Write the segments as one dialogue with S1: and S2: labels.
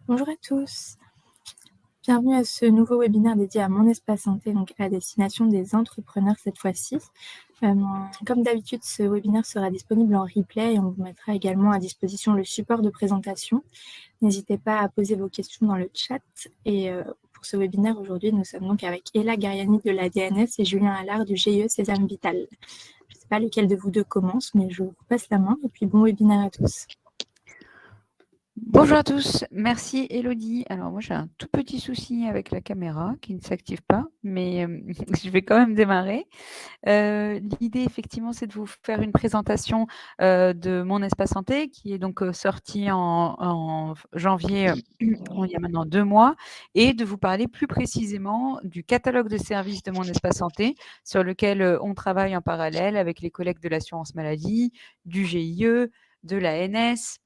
S1: Bonjour à tous, bienvenue à ce nouveau webinaire dédié à Mon Espace Santé, donc à destination des entrepreneurs cette fois-ci. Comme d'habitude, ce webinaire sera disponible en replay et on vous mettra également à disposition le support de présentation. N'hésitez pas à poser vos questions dans le chat. Et pour ce webinaire aujourd'hui, nous sommes donc avec Ella Gariani de la DNS et Julien Allard du GIE Sésame Vital. Je ne sais pas lequel de vous deux commence, mais je vous passe la main et puis bon webinaire à tous.
S2: Bonjour à tous, merci Elodie. Alors moi j'ai un tout petit souci avec la caméra qui ne s'active pas, mais je vais quand même démarrer. L'idée effectivement c'est de vous faire une présentation de Mon Espace Santé qui est donc sorti en janvier, il y a maintenant 2 mois, et de vous parler plus précisément du catalogue de services de Mon Espace Santé sur lequel on travaille en parallèle avec les collègues de l'assurance maladie, du GIE, de l'ANS,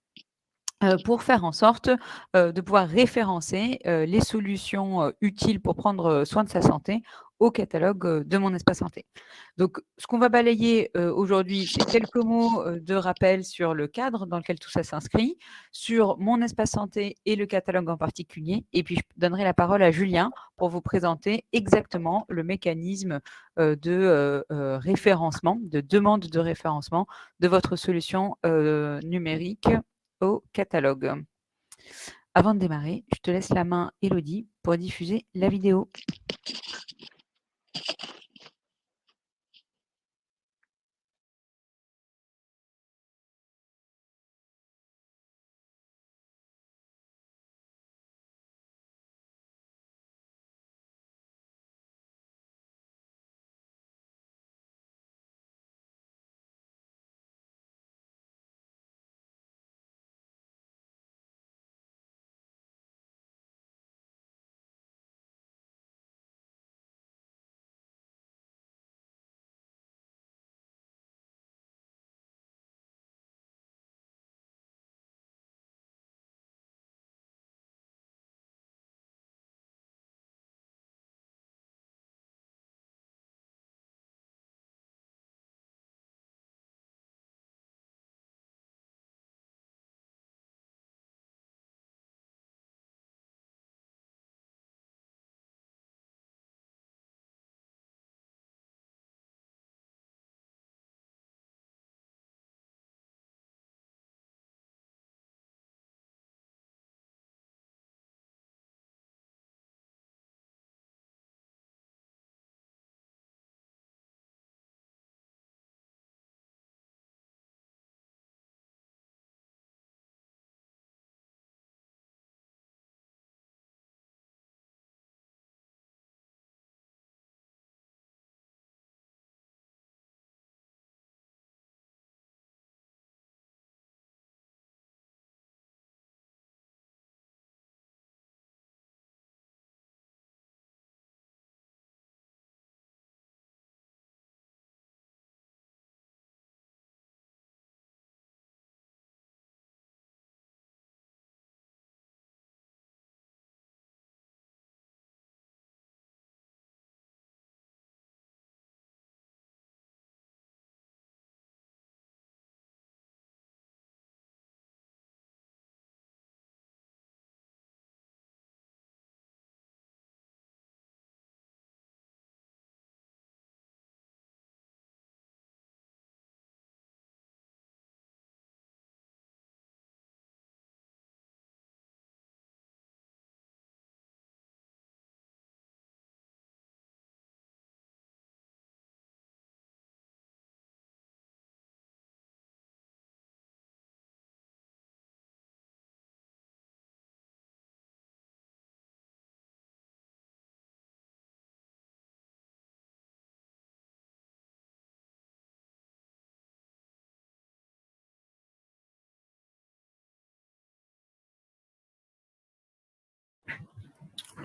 S2: pour faire en sorte de pouvoir référencer les solutions utiles pour prendre soin de sa santé au catalogue de Mon Espace Santé. Donc, ce qu'on va balayer aujourd'hui, c'est quelques mots de rappel sur le cadre dans lequel tout ça s'inscrit, sur Mon Espace Santé et le catalogue en particulier. Et puis, je donnerai la parole à Julien pour vous présenter exactement le mécanisme de référencement, de demande de référencement de votre solution numérique au catalogue. Avant de démarrer, je te laisse la main, Elodie, pour diffuser la vidéo.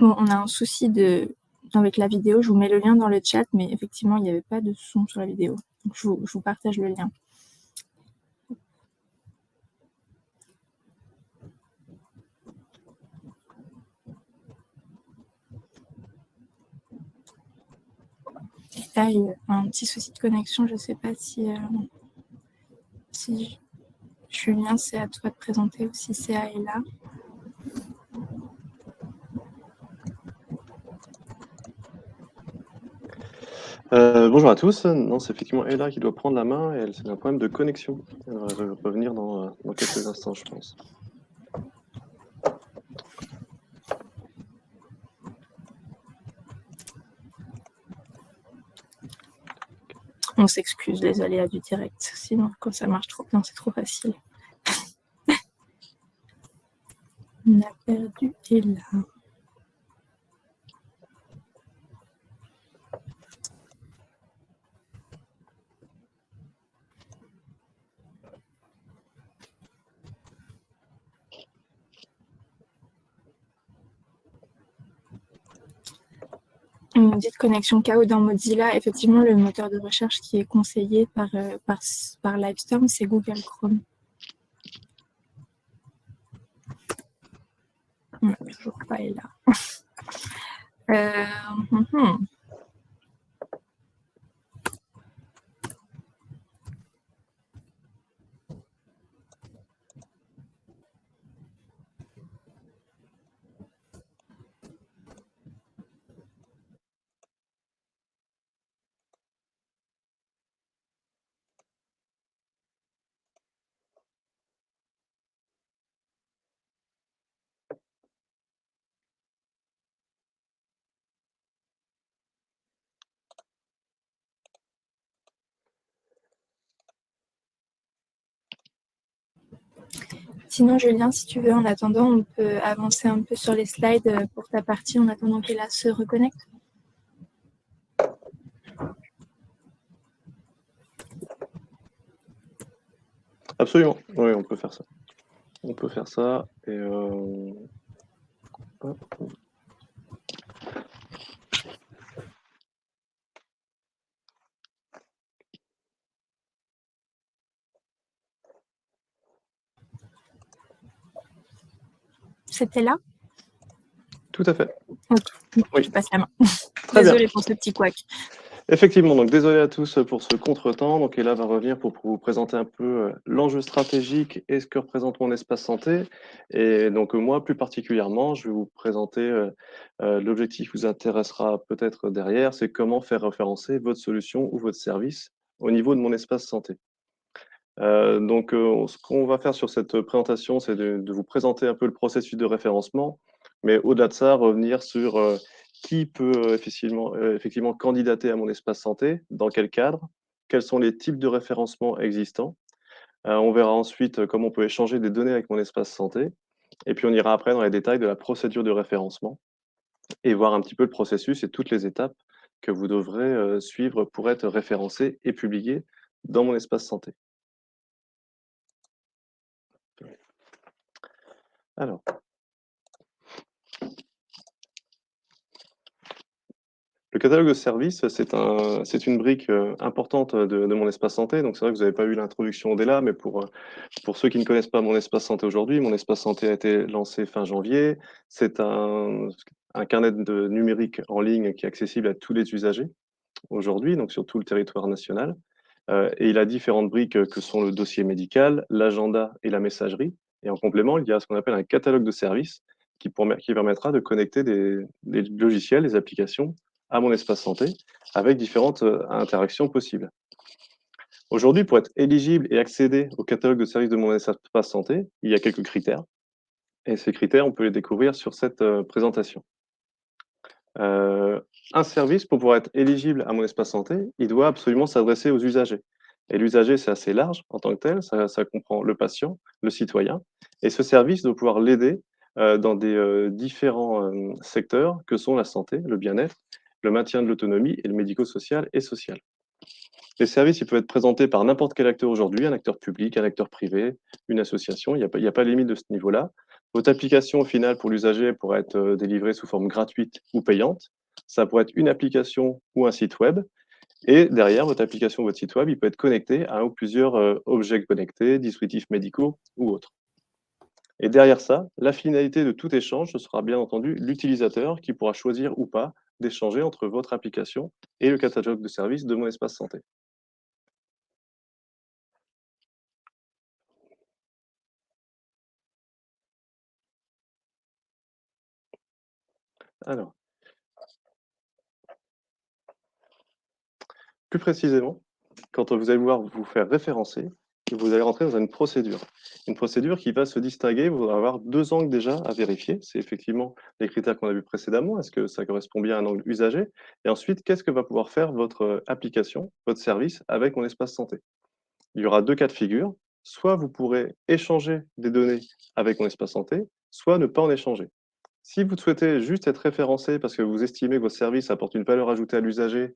S1: Bon, on a un souci avec la vidéo, je vous mets le lien dans le chat, mais effectivement, il n'y avait pas de son sur la vidéo. Donc, je vous partage le lien. Là, il y a un petit souci de connexion, je ne sais pas si Julien, c'est à toi de présenter ou si CA est là.
S3: Bonjour à tous. Non, c'est effectivement Ella qui doit prendre la main et elle c'est un problème de connexion. Elle va revenir dans quelques instants, je pense.
S1: On s'excuse les aléas du direct, sinon quand ça marche trop bien, c'est trop facile. On a perdu Ella. On dit de connexion KO dans Mozilla. Effectivement, le moteur de recherche qui est conseillé par Livestorm, c'est Google Chrome. On n'a toujours pas Ella. Sinon, Julien, si tu veux, en attendant, on peut avancer un peu sur les slides pour ta partie en attendant qu'Ella se reconnecte.
S3: Absolument, oui, on peut faire ça. On peut faire ça et hop.
S1: C'était là?
S3: Tout à fait.
S1: Ok, bon,
S3: Oui.
S1: je passe la main.
S3: Très bien.
S1: Désolée pour ce petit couac.
S3: Effectivement, donc désolé à tous pour ce contretemps. Donc Ella va revenir pour vous présenter un peu l'enjeu stratégique et ce que représente mon espace santé. Et donc moi, plus particulièrement, je vais vous présenter l'objectif qui vous intéressera peut-être derrière, c'est comment faire référencer votre solution ou votre service au niveau de mon espace santé. Ce qu'on va faire sur cette présentation, c'est de vous présenter un peu le processus de référencement, mais au-delà de ça, revenir sur qui peut effectivement candidater à mon espace santé, dans quel cadre, quels sont les types de référencement existants. On verra ensuite comment on peut échanger des données avec mon espace santé, et puis on ira après dans les détails de la procédure de référencement et voir un petit peu le processus et toutes les étapes que vous devrez suivre pour être référencé et publié dans mon espace santé. Alors, le catalogue de services, c'est une brique importante de mon espace santé. Donc, c'est vrai que vous n'avez pas eu l'introduction dès là, mais pour ceux qui ne connaissent pas mon espace santé aujourd'hui, mon espace santé a été lancé fin janvier. C'est un carnet de numérique en ligne qui est accessible à tous les usagers aujourd'hui, donc sur tout le territoire national. Et il a différentes briques que sont le dossier médical, l'agenda et la messagerie. Et en complément, il y a ce qu'on appelle un catalogue de services qui permettra de connecter des logiciels, des applications à mon espace santé avec différentes interactions possibles. Aujourd'hui, pour être éligible et accéder au catalogue de services de mon espace santé, il y a quelques critères. Et ces critères, on peut les découvrir sur cette présentation. Un service, pour pouvoir être éligible à mon espace santé, il doit absolument s'adresser aux usagers. Et l'usager, c'est assez large en tant que tel, ça comprend le patient, le citoyen, et ce service doit pouvoir l'aider dans des différents secteurs que sont la santé, le bien-être, le maintien de l'autonomie et le médico-social et social. Les services, ils peuvent être présentés par n'importe quel acteur aujourd'hui, un acteur public, un acteur privé, une association, il y a pas de limite de ce niveau-là. Votre application, au final, pour l'usager, pourrait être délivrée sous forme gratuite ou payante. Ça pourrait être une application ou un site web. Et derrière, votre application ou votre site web, il peut être connecté à un ou plusieurs objets connectés, dispositifs médicaux ou autres. Et derrière ça, la finalité de tout échange, ce sera bien entendu l'utilisateur qui pourra choisir ou pas d'échanger entre votre application et le catalogue de services de mon espace santé. Alors, Plus précisément, quand vous allez vouloir vous faire référencer, vous allez rentrer dans une procédure. Une procédure qui va se distinguer, vous allez avoir 2 angles déjà à vérifier. C'est effectivement les critères qu'on a vus précédemment. Est-ce que ça correspond bien à un angle usager? Et ensuite, qu'est-ce que va pouvoir faire votre application, votre service avec mon espace santé? Il y aura 2 cas de figure. Soit vous pourrez échanger des données avec mon espace santé, soit ne pas en échanger. Si vous souhaitez juste être référencé parce que vous estimez que votre service apporte une valeur ajoutée à l'usager,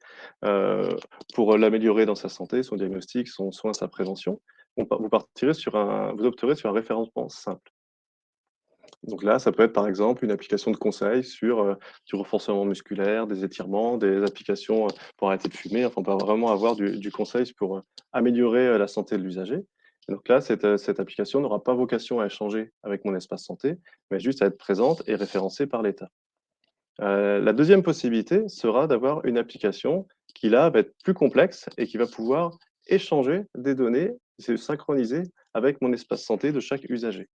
S3: pour l'améliorer dans sa santé, son diagnostic, son soin, sa prévention, vous opterez sur un référencement simple. Donc là, ça peut être par exemple une application de conseil sur, du renforcement musculaire, des étirements, des applications, pour arrêter de fumer. Enfin, on peut vraiment avoir du conseil pour, améliorer, la santé de l'usager. Et donc là, cette application n'aura pas vocation à échanger avec mon espace santé, mais juste à être présente et référencée par l'État. La deuxième possibilité sera d'avoir une application qui là, va être plus complexe et qui va pouvoir échanger des données, se synchroniser avec mon espace santé de chaque usager.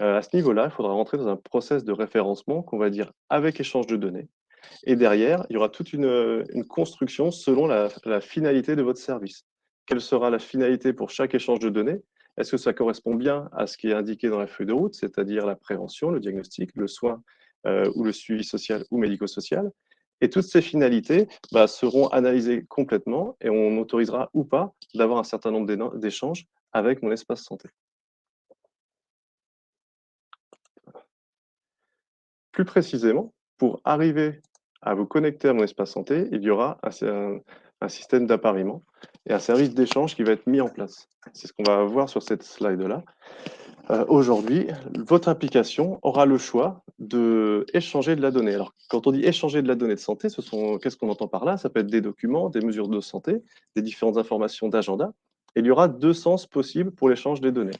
S3: À ce niveau-là, il faudra rentrer dans un process de référencement qu'on va dire avec échange de données et derrière, il y aura toute une construction selon la finalité de votre service. Quelle sera la finalité pour chaque échange de données? Est-ce que ça correspond bien à ce qui est indiqué dans la feuille de route, c'est-à-dire la prévention, le diagnostic, le soin, ou le suivi social ou médico-social? Et toutes ces finalités, bah, seront analysées complètement et on autorisera ou pas d'avoir un certain nombre d'échanges avec mon espace santé. Plus précisément, pour arriver à vous connecter à mon espace santé, il y aura un système d'appariement et un service d'échange qui va être mis en place. C'est ce qu'on va voir sur cette slide-là. Aujourd'hui, votre application aura le choix d'échanger de la donnée. Alors, quand on dit échanger de la donnée de santé, qu'est-ce qu'on entend par là? Ça peut être des documents, des mesures de santé, des différentes informations d'agenda. Et il y aura 2 sens possibles pour l'échange des données.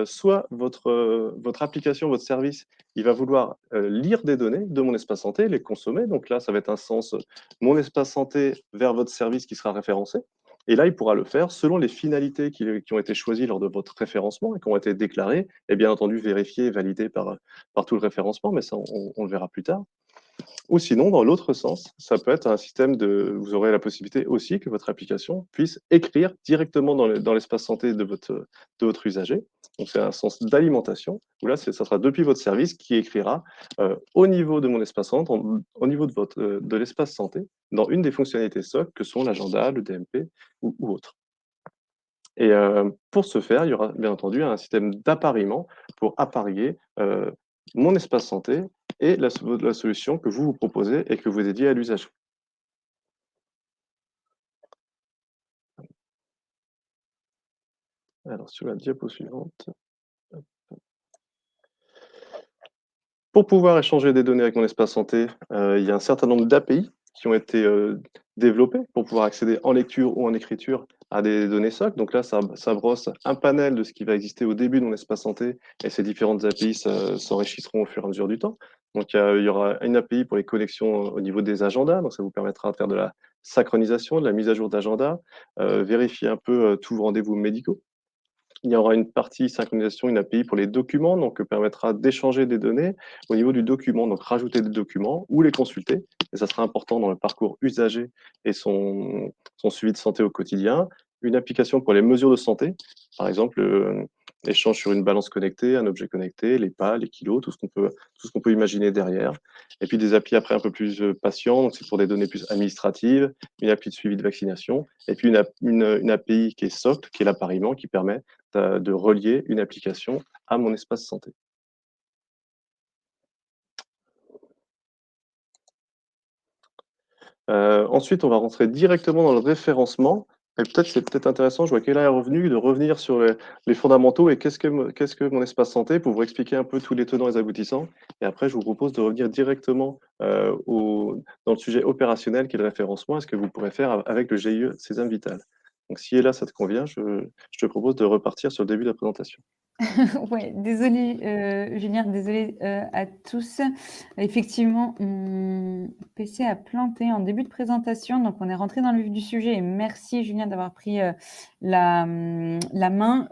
S3: Soit votre application, votre service, il va vouloir, lire des données de mon espace santé, les consommer. Donc là, ça va être un sens, mon espace santé vers votre service qui sera référencé et là, il pourra le faire selon les finalités qui ont été choisies lors de votre référencement et qui ont été déclarées et bien entendu vérifiées et validées par tout le référencement, mais ça, on le verra plus tard. Ou sinon, dans l'autre sens, ça peut être un système vous aurez la possibilité aussi que votre application puisse écrire directement dans l'espace santé de votre usager. Donc, c'est un sens d'alimentation, où là, ça sera depuis votre service qui écrira au niveau de mon espace santé, au niveau de l'espace santé, dans une des fonctionnalités SOC que sont l'agenda, le DMP ou autre. Et pour ce faire, il y aura bien entendu un système d'appariement pour apparier mon espace santé et la solution que vous proposez et que vous dédiez à l'usager. Alors sur la diapo suivante. Pour pouvoir échanger des données avec mon espace santé, il y a un certain nombre d'API qui ont été, développées pour pouvoir accéder en lecture ou en écriture à des données SOC. Donc là, ça brosse un panel de ce qui va exister au début de mon espace santé et ces différentes API s'enrichiront au fur et à mesure du temps. Donc il y aura une API pour les connexions au niveau des agendas, donc ça vous permettra de faire de la synchronisation, de la mise à jour d'agenda, vérifier un peu, tous vos rendez-vous médicaux. Il y aura une partie synchronisation, une API pour les documents, donc permettra d'échanger des données au niveau du document, donc rajouter des documents ou les consulter. Et ça sera important dans le parcours usager et son suivi de santé au quotidien. Une application pour les mesures de santé, par exemple, l'échange sur une balance connectée, un objet connecté, les pas, les kilos, tout ce qu'on peut imaginer derrière. Et puis des applis après un peu plus patients, donc c'est pour des données plus administratives, une appli de suivi de vaccination, et puis une API qui est SOC, qui est l'appariement, qui permet de relier une application à mon espace santé. Ensuite, on va rentrer directement dans le référencement et c'est peut-être intéressant, je vois qu'Ella est revenue, de revenir sur les fondamentaux et qu'est-ce que mon espace santé pour vous expliquer un peu tous les tenants et les aboutissants et après je vous propose de revenir directement, dans le sujet opérationnel qui est le référencement et ce que vous pourrez faire avec le GIE Sésame Vital. Donc si Ella, ça te convient, je te propose de repartir sur le début de la présentation.
S2: Ouais, désolée, Julien, désolée, à tous. Effectivement, mon PC a planté en début de présentation, donc on est rentré dans le vif du sujet et merci Julien d'avoir pris, la main.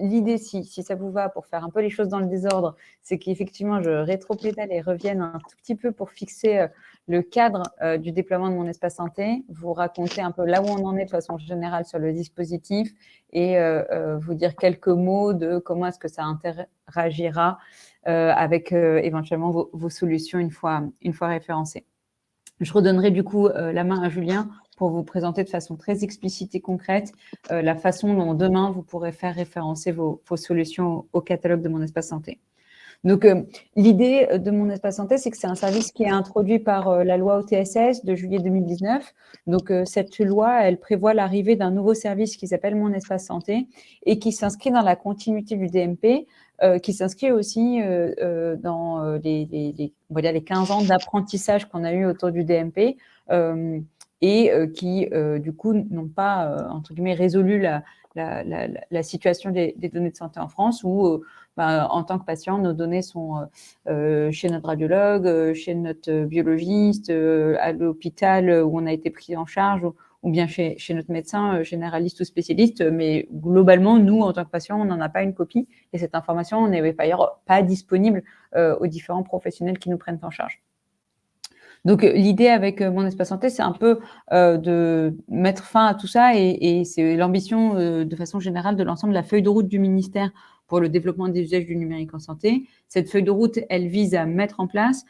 S2: L'idée, si ça vous va, pour faire un peu les choses dans le désordre, c'est qu'effectivement je rétropédale et revienne un tout petit peu pour fixer, le cadre du déploiement de Mon Espace Santé, vous raconter un peu là où on en est de façon générale sur le dispositif et vous dire quelques mots de comment est-ce que ça interagira avec éventuellement vos solutions une fois référencées. Je redonnerai du coup la main à Julien pour vous présenter de façon très explicite et concrète la façon dont demain vous pourrez faire référencer vos solutions au catalogue de Mon Espace Santé. Donc, l'idée de Mon Espace Santé, c'est que c'est un service qui est introduit par la loi OTSS de juillet 2019. Donc, cette loi, elle prévoit l'arrivée d'un nouveau service qui s'appelle Mon Espace Santé et qui s'inscrit dans la continuité du DMP, qui s'inscrit aussi dans on va dire les 15 ans d'apprentissage qu'on a eu autour du DMP et qui, du coup, n'ont pas, entre guillemets, résolu la situation des données de santé en France où en tant que patient, nos données sont chez notre radiologue, chez notre biologiste, à l'hôpital où on a été pris en charge ou bien chez notre médecin généraliste ou spécialiste. Mais globalement, nous, en tant que patient, on n'en a pas une copie et cette information n'est pas disponible aux différents professionnels qui nous prennent en charge. Donc, l'idée avec Mon Espace Santé, c'est un peu de mettre fin à tout ça et c'est l'ambition de façon générale de l'ensemble de la feuille de route du ministère pour le développement des usages du numérique en santé. Cette feuille de route, elle vise à mettre en place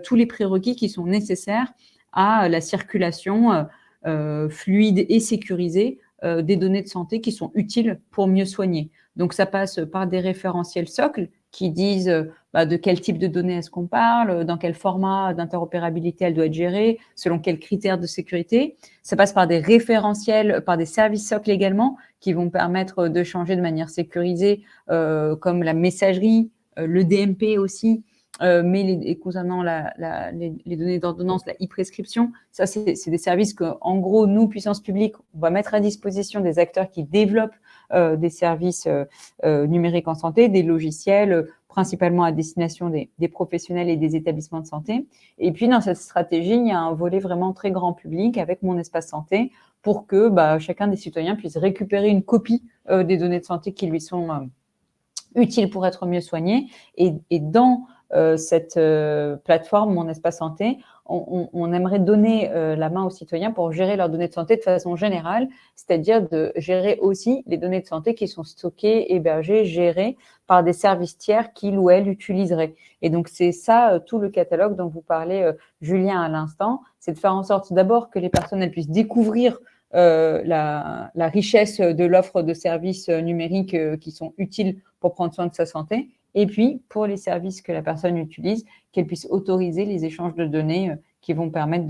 S2: tous les prérequis qui sont nécessaires à la circulation fluide et sécurisée des données de santé qui sont utiles pour mieux soigner. Donc, ça passe par des référentiels socles qui disent de quel type de données est-ce qu'on parle, dans quel format d'interopérabilité elle doit être gérée, selon quels critères de sécurité. Ça passe par des référentiels, par des services socles également, qui vont permettre de changer de manière sécurisée, comme la messagerie, le DMP aussi, mais concernant les données d'ordonnance, la e-prescription, ça, c'est des services que, en gros, nous, puissance publique, on va mettre à disposition des acteurs qui développent des services numériques en santé, des logiciels principalement à destination des professionnels et des établissements de santé. Et puis, dans cette stratégie, il y a un volet vraiment très grand public avec Mon Espace Santé pour que chacun des citoyens puisse récupérer une copie des données de santé qui lui sont utiles pour être mieux soignés. Et dans cette plateforme Mon Espace Santé, on aimerait donner la main aux citoyens pour gérer leurs données de santé de façon générale, c'est-à-dire de gérer aussi les données de santé qui sont stockées, hébergées, gérées par des services tiers qu'il ou elle utiliserait. Et donc, c'est ça tout le catalogue dont vous parlez, Julien, à l'instant, c'est de faire en sorte d'abord que les personnes elles puissent découvrir la richesse de l'offre de services numériques qui sont utiles pour prendre soin de sa santé. Et puis, pour les services que la personne utilise, qu'elle puisse autoriser les échanges de données qui vont permettre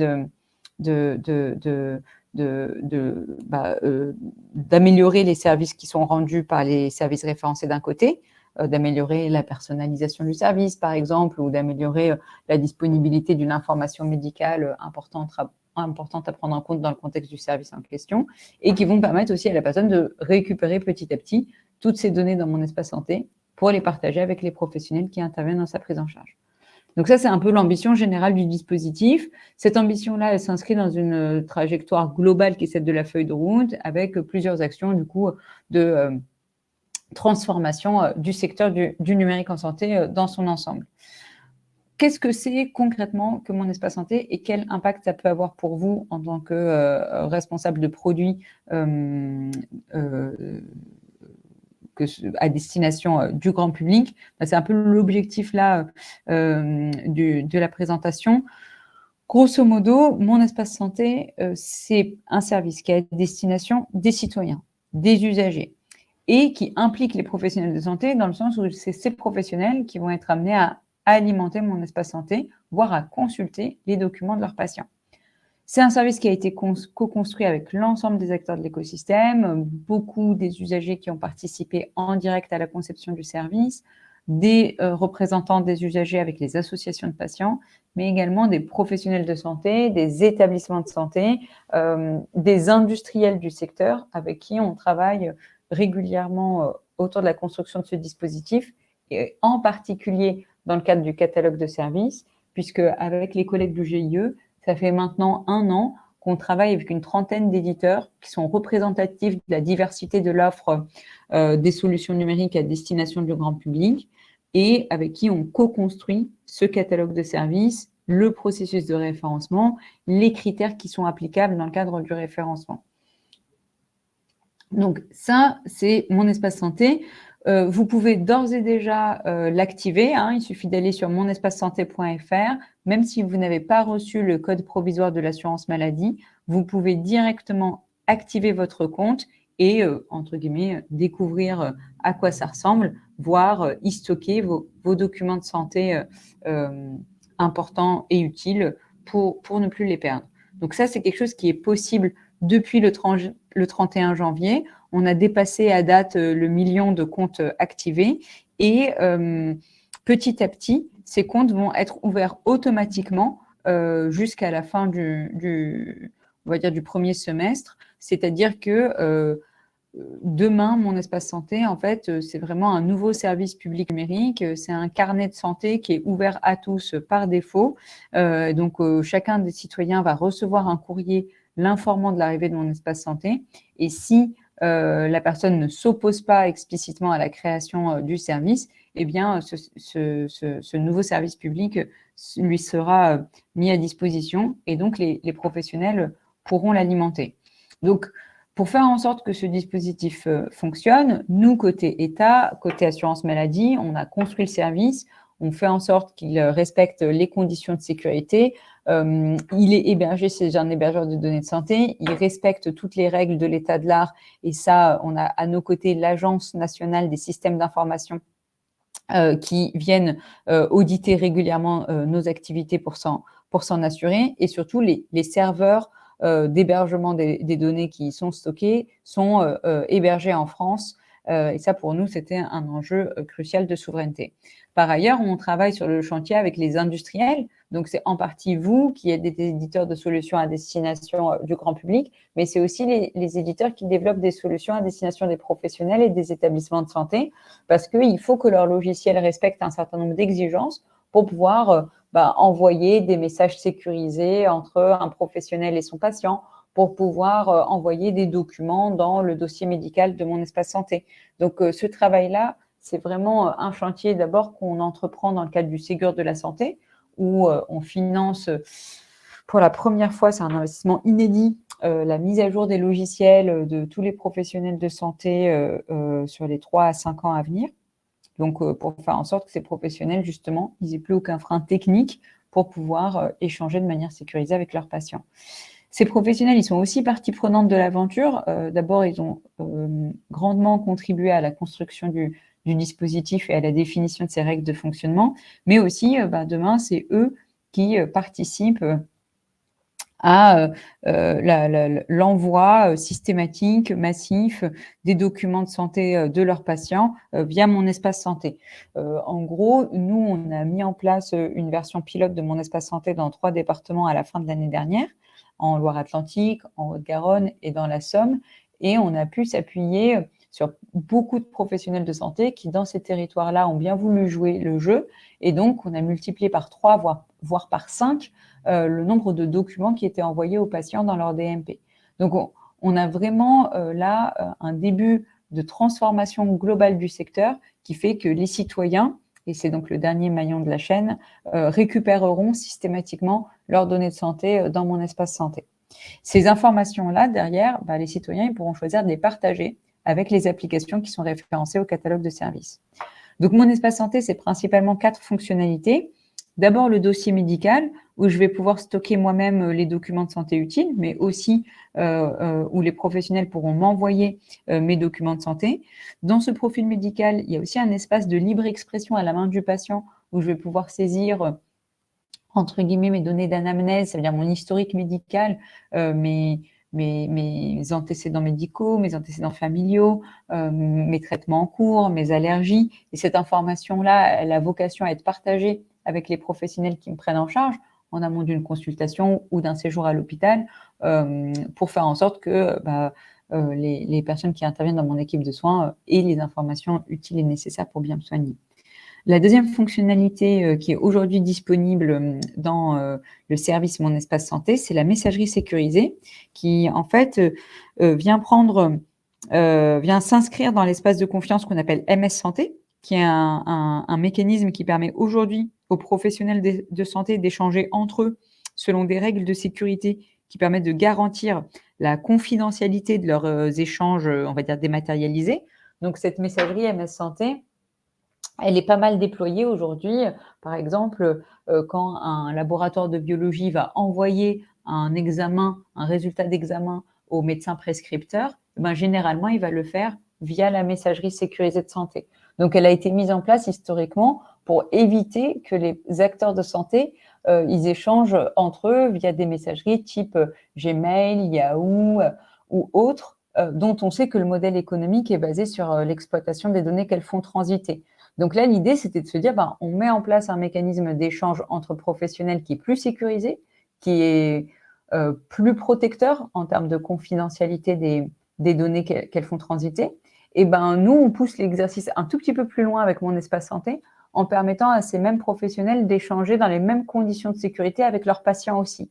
S2: d'améliorer les services qui sont rendus par les services référencés d'un côté, d'améliorer la personnalisation du service, par exemple, ou d'améliorer la disponibilité d'une information médicale importante à prendre en compte dans le contexte du service en question, et qui vont permettre aussi à la personne de récupérer petit à petit toutes ces données dans Mon Espace Santé pour les partager avec les professionnels qui interviennent dans sa prise en charge. Donc ça, c'est un peu l'ambition générale du dispositif. Cette ambition-là, elle s'inscrit dans une trajectoire globale qui est celle de la feuille de route, avec plusieurs actions du coup de transformation du secteur du numérique en santé dans son ensemble. Qu'est-ce que c'est concrètement que Mon Espace Santé et quel impact ça peut avoir pour vous en tant que responsable de produits à destination du grand public? C'est un peu l'objectif là de la présentation. Grosso modo, Mon Espace Santé, c'est un service qui est à destination des citoyens, des usagers, et qui implique les professionnels de santé dans le sens où c'est ces professionnels qui vont être amenés à alimenter Mon Espace Santé, voire à consulter les documents de leurs patients. C'est un service qui a été co-construit avec l'ensemble des acteurs de l'écosystème, beaucoup des usagers qui ont participé en direct à la conception du service, des représentants des usagers avec les associations de patients, mais également des professionnels de santé, des établissements de santé, des industriels du secteur avec qui on travaille régulièrement autour de la construction de ce dispositif, et en particulier dans le cadre du catalogue de services, puisque avec les collègues du GIE, ça fait maintenant 1 an qu'on travaille avec une trentaine d'éditeurs qui sont représentatifs de la diversité de l'offre des solutions numériques à destination du grand public et avec qui on co-construit ce catalogue de services le processus de référencement, les critères qui sont applicables dans le cadre du référencement. Donc ça, c'est mon espace santé. Vous pouvez d'ores et déjà l'activer. Il suffit d'aller sur monespacesanté.fr. Même si vous n'avez pas reçu le code provisoire de l'assurance maladie, vous pouvez directement activer votre compte et, entre guillemets, découvrir à quoi ça ressemble, voire y stocker vos documents de santé importants et utiles pour ne plus les perdre. Donc ça, c'est quelque chose qui est possible depuis le 31 janvier. On a dépassé à date le million de comptes activés et petit à petit, ces comptes vont être ouverts automatiquement jusqu'à la fin on va dire du premier semestre. C'est-à-dire que demain, mon espace santé, en fait, c'est vraiment un nouveau service public numérique. C'est un carnet de santé qui est ouvert à tous par défaut. Donc, chacun des citoyens va recevoir un courrier l'informant de l'arrivée de mon espace santé. Et si la personne ne s'oppose pas explicitement à la création du service, eh bien, ce nouveau service public lui sera mis à disposition et donc les professionnels pourront l'alimenter. Donc, pour faire en sorte que ce dispositif fonctionne, nous, côté État, côté assurance maladie, on a construit le service, on fait en sorte qu'il respecte les conditions de sécurité. Il est hébergé chez un hébergeur de données de santé, il respecte toutes les règles de l'état de l'art et ça, on a à nos côtés l'Agence nationale des systèmes d'information qui viennent auditer régulièrement nos activités pour s'en assurer et surtout les serveurs d'hébergement des données qui y sont stockées sont hébergés en France. Et ça, pour nous, c'était un enjeu crucial de souveraineté. Par ailleurs, on travaille sur le chantier avec les industriels. Donc, c'est en partie vous qui êtes des éditeurs de solutions à destination du grand public, mais c'est aussi les éditeurs qui développent des solutions à destination des professionnels et des établissements de santé, parce qu'il faut que leur logiciel respecte un certain nombre d'exigences pour pouvoir envoyer des messages sécurisés entre un professionnel et son patient, pour pouvoir envoyer des documents dans le dossier médical de mon espace santé. Donc, ce travail-là, c'est vraiment un chantier d'abord qu'on entreprend dans le cadre du Ségur de la santé, où on finance pour la première fois, c'est un investissement inédit, la mise à jour des logiciels de tous les professionnels de santé sur les 3 à 5 ans à venir. Donc, pour faire en sorte que ces professionnels, justement, ils n'aient plus aucun frein technique pour pouvoir échanger de manière sécurisée avec leurs patients. Ces professionnels, ils sont aussi partie prenante de l'aventure. D'abord, ils ont grandement contribué à la construction du dispositif et à la définition de ses règles de fonctionnement, mais aussi, demain, c'est eux qui participent à l'envoi systématique, massif des documents de santé de leurs patients via mon espace santé. En gros, nous, on a mis en place une version pilote de mon espace santé dans 3 départements à la fin de l'année dernière, en Loire-Atlantique, en Haute-Garonne et dans la Somme, et on a pu s'appuyer sur beaucoup de professionnels de santé qui, dans ces territoires-là, ont bien voulu jouer le jeu, et donc on a multiplié par 3, voire par 5, le nombre de documents qui étaient envoyés aux patients dans leur DMP. Donc, on a vraiment là un début de transformation globale du secteur qui fait que les citoyens, et c'est donc le dernier maillon de la chaîne, récupéreront systématiquement leurs données de santé dans mon espace santé. Ces informations-là, derrière, les citoyens ils pourront choisir de les partager avec les applications qui sont référencées au catalogue de services. Donc, mon espace santé, c'est principalement 4 fonctionnalités. D'abord, le dossier médical, où je vais pouvoir stocker moi-même les documents de santé utiles, mais aussi où les professionnels pourront m'envoyer mes documents de santé. Dans ce profil médical, il y a aussi un espace de libre expression à la main du patient, où je vais pouvoir saisir, entre guillemets, mes données d'anamnèse, c'est-à-dire mon historique médical, mes antécédents médicaux, mes antécédents familiaux, mes traitements en cours, mes allergies. Et cette information-là, elle a vocation à être partagée avec les professionnels qui me prennent en charge en amont d'une consultation ou d'un séjour à l'hôpital pour faire en sorte que les personnes qui interviennent dans mon équipe de soins aient les informations utiles et nécessaires pour bien me soigner. La deuxième fonctionnalité qui est aujourd'hui disponible dans le service Mon Espace Santé, c'est la messagerie sécurisée qui, en fait, vient s'inscrire dans l'espace de confiance qu'on appelle MS Santé, qui est un mécanisme qui permet aujourd'hui aux professionnels de santé d'échanger entre eux selon des règles de sécurité qui permettent de garantir la confidentialité de leurs échanges, on va dire, dématérialisés. Donc, cette messagerie MS Santé, elle est pas mal déployée aujourd'hui. Par exemple, quand un laboratoire de biologie va envoyer un résultat d'examen au médecin prescripteur, généralement, il va le faire via la messagerie sécurisée de santé. Donc, elle a été mise en place historiquement pour éviter que les acteurs de santé ils échangent entre eux via des messageries type Gmail, Yahoo ou autres, dont on sait que le modèle économique est basé sur l'exploitation des données qu'elles font transiter. Donc là, l'idée, c'était de se dire, on met en place un mécanisme d'échange entre professionnels qui est plus sécurisé, qui est plus protecteur en termes de confidentialité des données qu'elles font transiter. Et nous, on pousse l'exercice un tout petit peu plus loin avec Mon Espace Santé, en permettant à ces mêmes professionnels d'échanger dans les mêmes conditions de sécurité avec leurs patients aussi.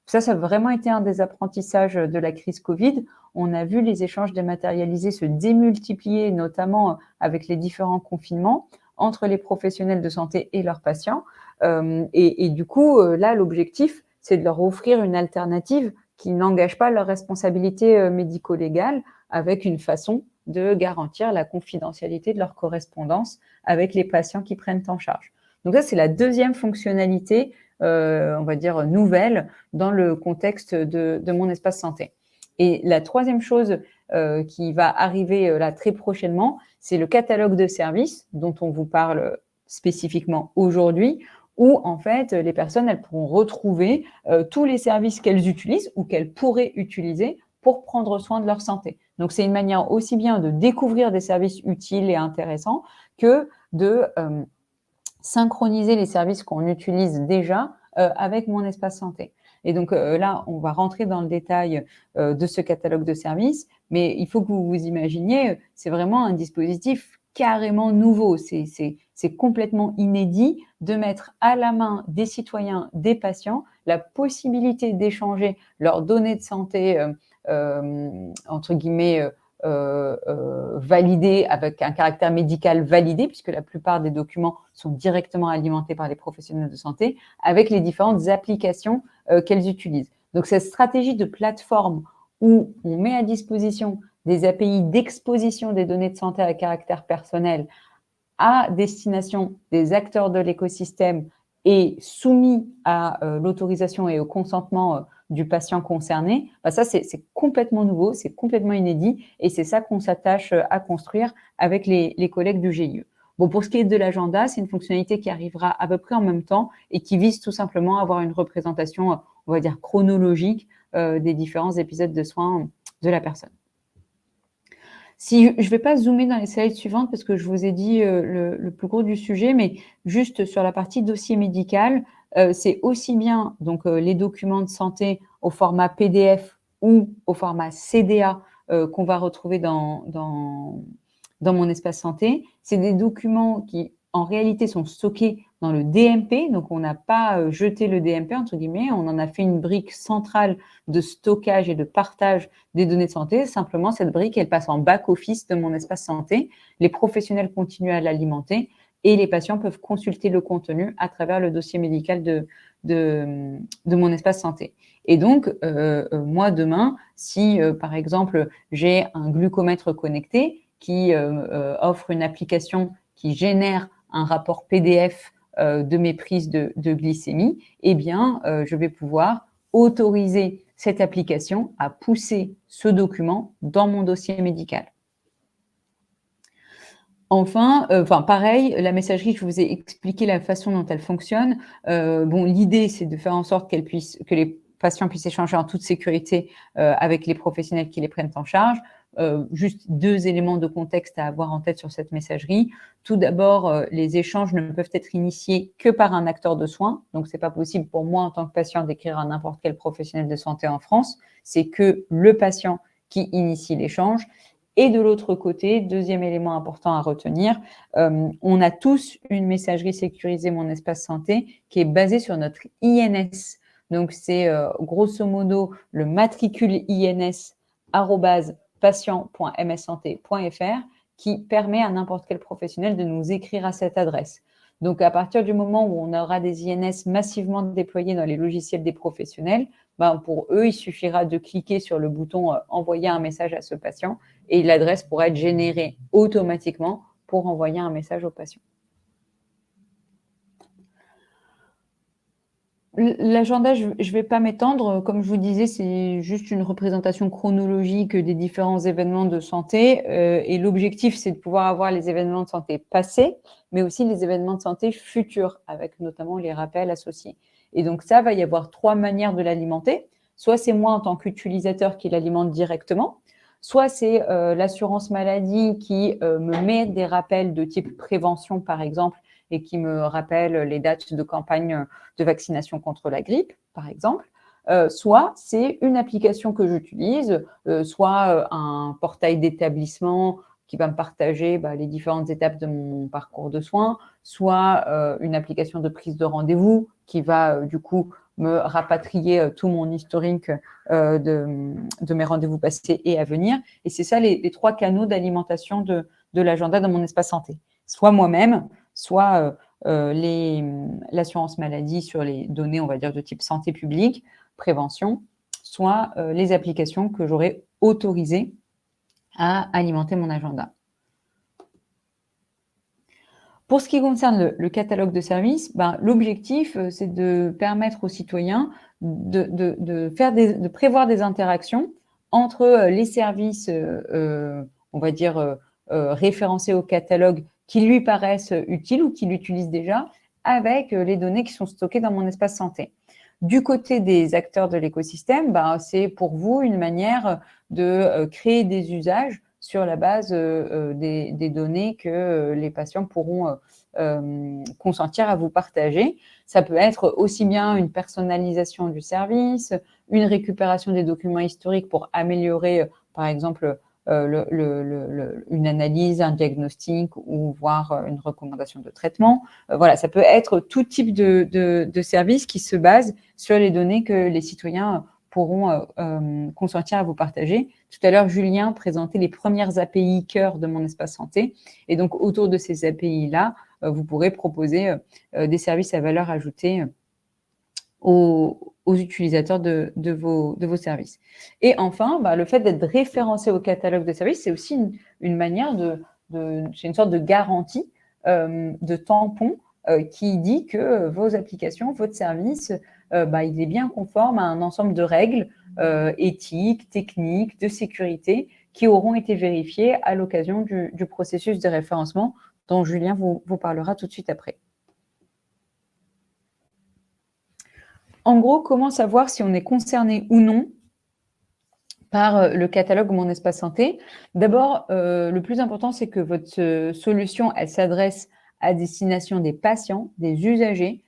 S2: Ça a vraiment été un des apprentissages de la crise Covid. On a vu les échanges dématérialisés se démultiplier, notamment avec les différents confinements, entre les professionnels de santé et leurs patients. Et du coup, là, l'objectif, c'est de leur offrir une alternative qui n'engage pas leur responsabilité médico-légale, avec une façon de garantir la confidentialité de leur correspondance avec les patients qui prennent en charge. Donc ça, c'est la deuxième fonctionnalité, on va dire nouvelle, dans le contexte de Mon Espace Santé. Et la troisième chose qui va arriver là très prochainement, c'est le catalogue de services dont on vous parle spécifiquement aujourd'hui, où en fait les personnes elles pourront retrouver tous les services qu'elles utilisent ou qu'elles pourraient utiliser pour prendre soin de leur santé. Donc, c'est une manière aussi bien de découvrir des services utiles et intéressants que de synchroniser les services qu'on utilise déjà avec Mon Espace Santé. Et donc là, on va rentrer dans le détail de ce catalogue de services, mais il faut que vous vous imaginiez, c'est vraiment un dispositif carrément nouveau. C'est complètement inédit de mettre à la main des citoyens, des patients, la possibilité d'échanger leurs données de santé entre guillemets validées avec un caractère médical validé, puisque la plupart des documents sont directement alimentés par les professionnels de santé, avec les différentes applications qu'elles utilisent. Donc cette stratégie de plateforme où on met à disposition des API d'exposition des données de santé à caractère personnel à destination des acteurs de l'écosystème et soumis à l'autorisation et au consentement du patient concerné, ça c'est complètement nouveau, c'est complètement inédit et c'est ça qu'on s'attache à construire avec les collègues du GIE. Bon, pour ce qui est de l'agenda, c'est une fonctionnalité qui arrivera à peu près en même temps et qui vise tout simplement à avoir une représentation, on va dire, chronologique des différents épisodes de soins de la personne. Si je ne vais pas zoomer dans les slides suivantes parce que je vous ai dit le plus gros du sujet, mais juste sur la partie dossier médical, c'est aussi bien donc les documents de santé au format PDF ou au format CDA qu'on va retrouver dans Mon Espace Santé. C'est des documents qui, en réalité, sont stockés dans le DMP. Donc, on n'a pas jeté le DMP, entre guillemets. On en a fait une brique centrale de stockage et de partage des données de santé. Simplement, cette brique, elle passe en back-office de Mon Espace Santé. Les professionnels continuent à l'alimenter et les patients peuvent consulter le contenu à travers le dossier médical de Mon Espace Santé. Et donc, moi, demain, si, par exemple, j'ai un glucomètre connecté qui offre une application qui génère un rapport PDF de mes prises de glycémie, eh bien, je vais pouvoir autoriser cette application à pousser ce document dans mon dossier médical. Enfin, pareil, la messagerie, je vous ai expliqué la façon dont elle fonctionne. L'idée, c'est de faire en sorte que les patients puissent échanger en toute sécurité avec les professionnels qui les prennent en charge. Juste 2 éléments de contexte à avoir en tête sur cette messagerie. Tout d'abord, les échanges ne peuvent être initiés que par un acteur de soins. Donc, ce n'est pas possible pour moi, en tant que patient, d'écrire à n'importe quel professionnel de santé en France. C'est que le patient qui initie l'échange. Et de l'autre côté, deuxième élément important à retenir, on a tous une messagerie sécurisée Mon Espace Santé qui est basée sur notre INS. Donc, c'est grosso modo le matricule INS @patient.mssanté.fr qui permet à n'importe quel professionnel de nous écrire à cette adresse. Donc, à partir du moment où on aura des INS massivement déployés dans les logiciels des professionnels, pour eux, il suffira de cliquer sur le bouton « Envoyer un message à ce patient » et l'adresse pourra être générée automatiquement pour envoyer un message au patient. L'agenda, je ne vais pas m'étendre. Comme je vous disais, c'est juste une représentation chronologique des différents événements de santé. Et l'objectif, c'est de pouvoir avoir les événements de santé passés, mais aussi les événements de santé futurs, avec notamment les rappels associés. Et donc ça, va y avoir 3 manières de l'alimenter. Soit c'est moi en tant qu'utilisateur qui l'alimente directement, soit c'est l'assurance maladie qui me met des rappels de type prévention, par exemple, et qui me rappelle les dates de campagne de vaccination contre la grippe, par exemple. Soit c'est une application que j'utilise, soit un portail d'établissement qui va me partager les différentes étapes de mon parcours de soins, soit une application de prise de rendez-vous qui va du coup me rapatrier tout mon historique de mes rendez-vous passés et à venir. Et c'est ça les 3 canaux d'alimentation de l'agenda dans mon espace santé. Soit moi-même, soit l'assurance maladie sur les données, on va dire, de type santé publique, prévention, soit les applications que j'aurais autorisées à alimenter mon agenda. Pour ce qui concerne le catalogue de services, l'objectif, c'est de permettre aux citoyens de prévoir des interactions entre les services, on va dire, référencés au catalogue qui lui paraissent utiles ou qu'il utilise déjà, avec les données qui sont stockées dans mon espace santé. Du côté des acteurs de l'écosystème, c'est pour vous une manière de créer des usages sur la base des données que les patients pourront consentir à vous partager. Ça peut être aussi bien une personnalisation du service, une récupération des documents historiques pour améliorer, par exemple, une analyse, un diagnostic ou voire une recommandation de traitement. Voilà, ça peut être tout type de service qui se base sur les données que les citoyens pourront consentir à vous partager. Tout à l'heure, Julien présentait les premières API cœur de mon espace santé. Et donc, autour de ces API-là, vous pourrez proposer des services à valeur ajoutée aux utilisateurs de vos services. Et enfin, le fait d'être référencé au catalogue de services, c'est aussi une manière c'est une sorte de garantie, de tampon qui dit que vos applications, votre service, il est bien conforme à un ensemble de règles éthiques, techniques, de sécurité qui auront été vérifiées à l'occasion du processus de référencement dont Julien vous parlera tout de suite après. En gros, comment savoir si on est concerné ou non par le catalogue Mon Espace Santé? D'abord, le plus important, c'est que votre solution, elle s'adresse à destination des patients, des usagers.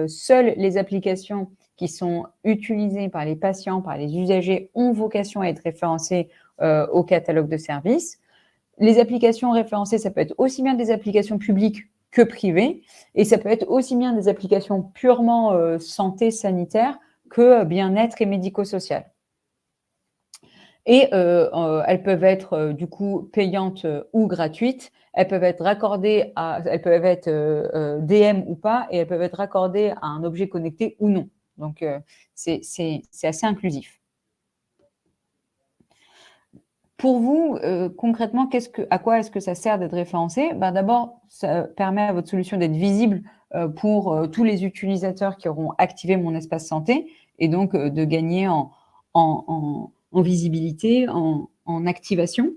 S2: Seules les applications qui sont utilisées par les patients, par les usagers, ont vocation à être référencées au catalogue de services. Les applications référencées, ça peut être aussi bien des applications publiques que privées, et ça peut être aussi bien des applications purement santé sanitaire que bien-être et médico-social. Et elles peuvent être du coup payantes ou gratuites. Elles peuvent être raccordées elles peuvent être DM ou pas, et elles peuvent être raccordées à un objet connecté ou non. Donc c'est assez inclusif. Pour vous, concrètement, à quoi est-ce que ça sert d'être référencé? D'abord, ça permet à votre solution d'être visible pour tous les utilisateurs qui auront activé Mon Espace Santé, et donc de gagner en visibilité, en activation